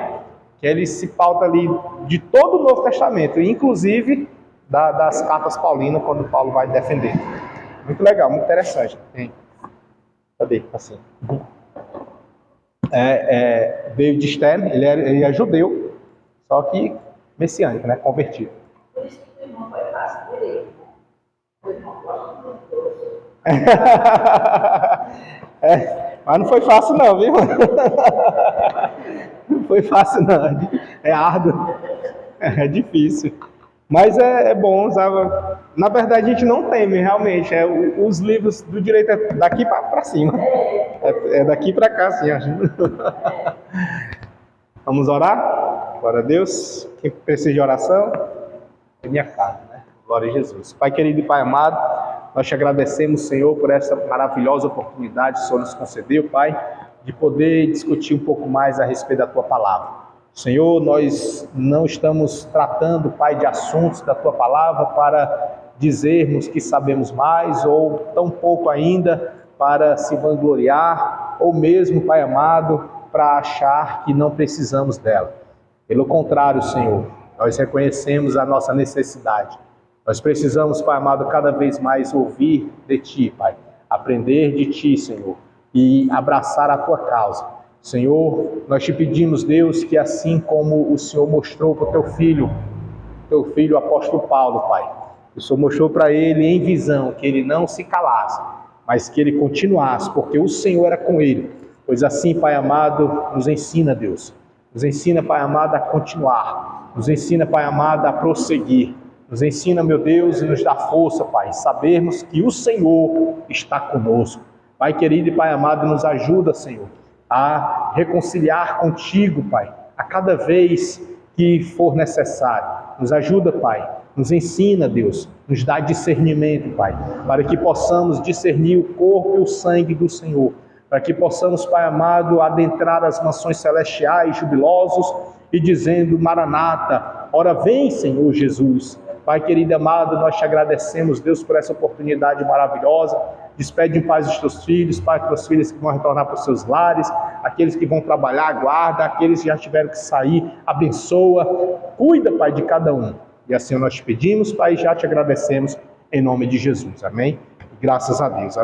que ele se pauta ali de todo o Novo Testamento, inclusive das cartas paulinas, quando Paulo vai defender. Muito legal, muito interessante. Cadê? Assim. David Stern, ele é judeu, só que messiânico, né? Convertido. Por isso que o irmão foi fácil por ele. O irmão gosta dos dois. Mas não foi fácil não, viu? Não foi fácil não. É árduo. É difícil. Mas é bom, sabe? Na verdade a gente não teme, realmente. Os livros do direito é daqui para cima. É daqui para cá, assim, acho. Vamos orar? Glória a Deus. Quem precisa de oração? É minha casa, né? Glória a Jesus. Pai querido e Pai amado, nós te agradecemos, Senhor, por essa maravilhosa oportunidade que o Senhor nos concedeu, Pai, de poder discutir um pouco mais a respeito da Tua Palavra. Senhor, nós não estamos tratando, Pai, de assuntos da Tua Palavra para dizermos que sabemos mais, ou tão pouco ainda para se vangloriar, ou mesmo, Pai amado, para achar que não precisamos dela. Pelo contrário, Senhor, nós reconhecemos a nossa necessidade. Nós precisamos, Pai amado, cada vez mais ouvir de Ti, Pai, aprender de Ti, Senhor, e abraçar a Tua causa. Senhor, nós te pedimos, Deus, que assim como o Senhor mostrou para o Teu filho o apóstolo Paulo, Pai, o Senhor mostrou para ele em visão que ele não se calasse, mas que ele continuasse, porque o Senhor era com ele. Pois assim, Pai amado, nos ensina, Deus. Nos ensina, Pai amado, a continuar. Nos ensina, Pai amado, a prosseguir. Nos ensina, meu Deus, e nos dá força, Pai, sabermos que o Senhor está conosco. Pai querido e Pai amado, nos ajuda, Senhor, a reconciliar contigo, Pai, a cada vez que for necessário. Nos ajuda, Pai, nos ensina, Deus, nos dá discernimento, Pai, para que possamos discernir o corpo e o sangue do Senhor, para que possamos, Pai amado, adentrar as mansões celestiais jubilosos e dizendo, Maranata, ora vem, Senhor Jesus. Pai querido e amado, nós te agradecemos, Deus, por essa oportunidade maravilhosa. Despede em paz os teus filhos, Pai, teus filhos que vão retornar para os seus lares, aqueles que vão trabalhar, guarda, aqueles que já tiveram que sair, abençoa, cuida, Pai, de cada um. E assim nós te pedimos, Pai, e já te agradecemos em nome de Jesus. Amém? Graças a Deus.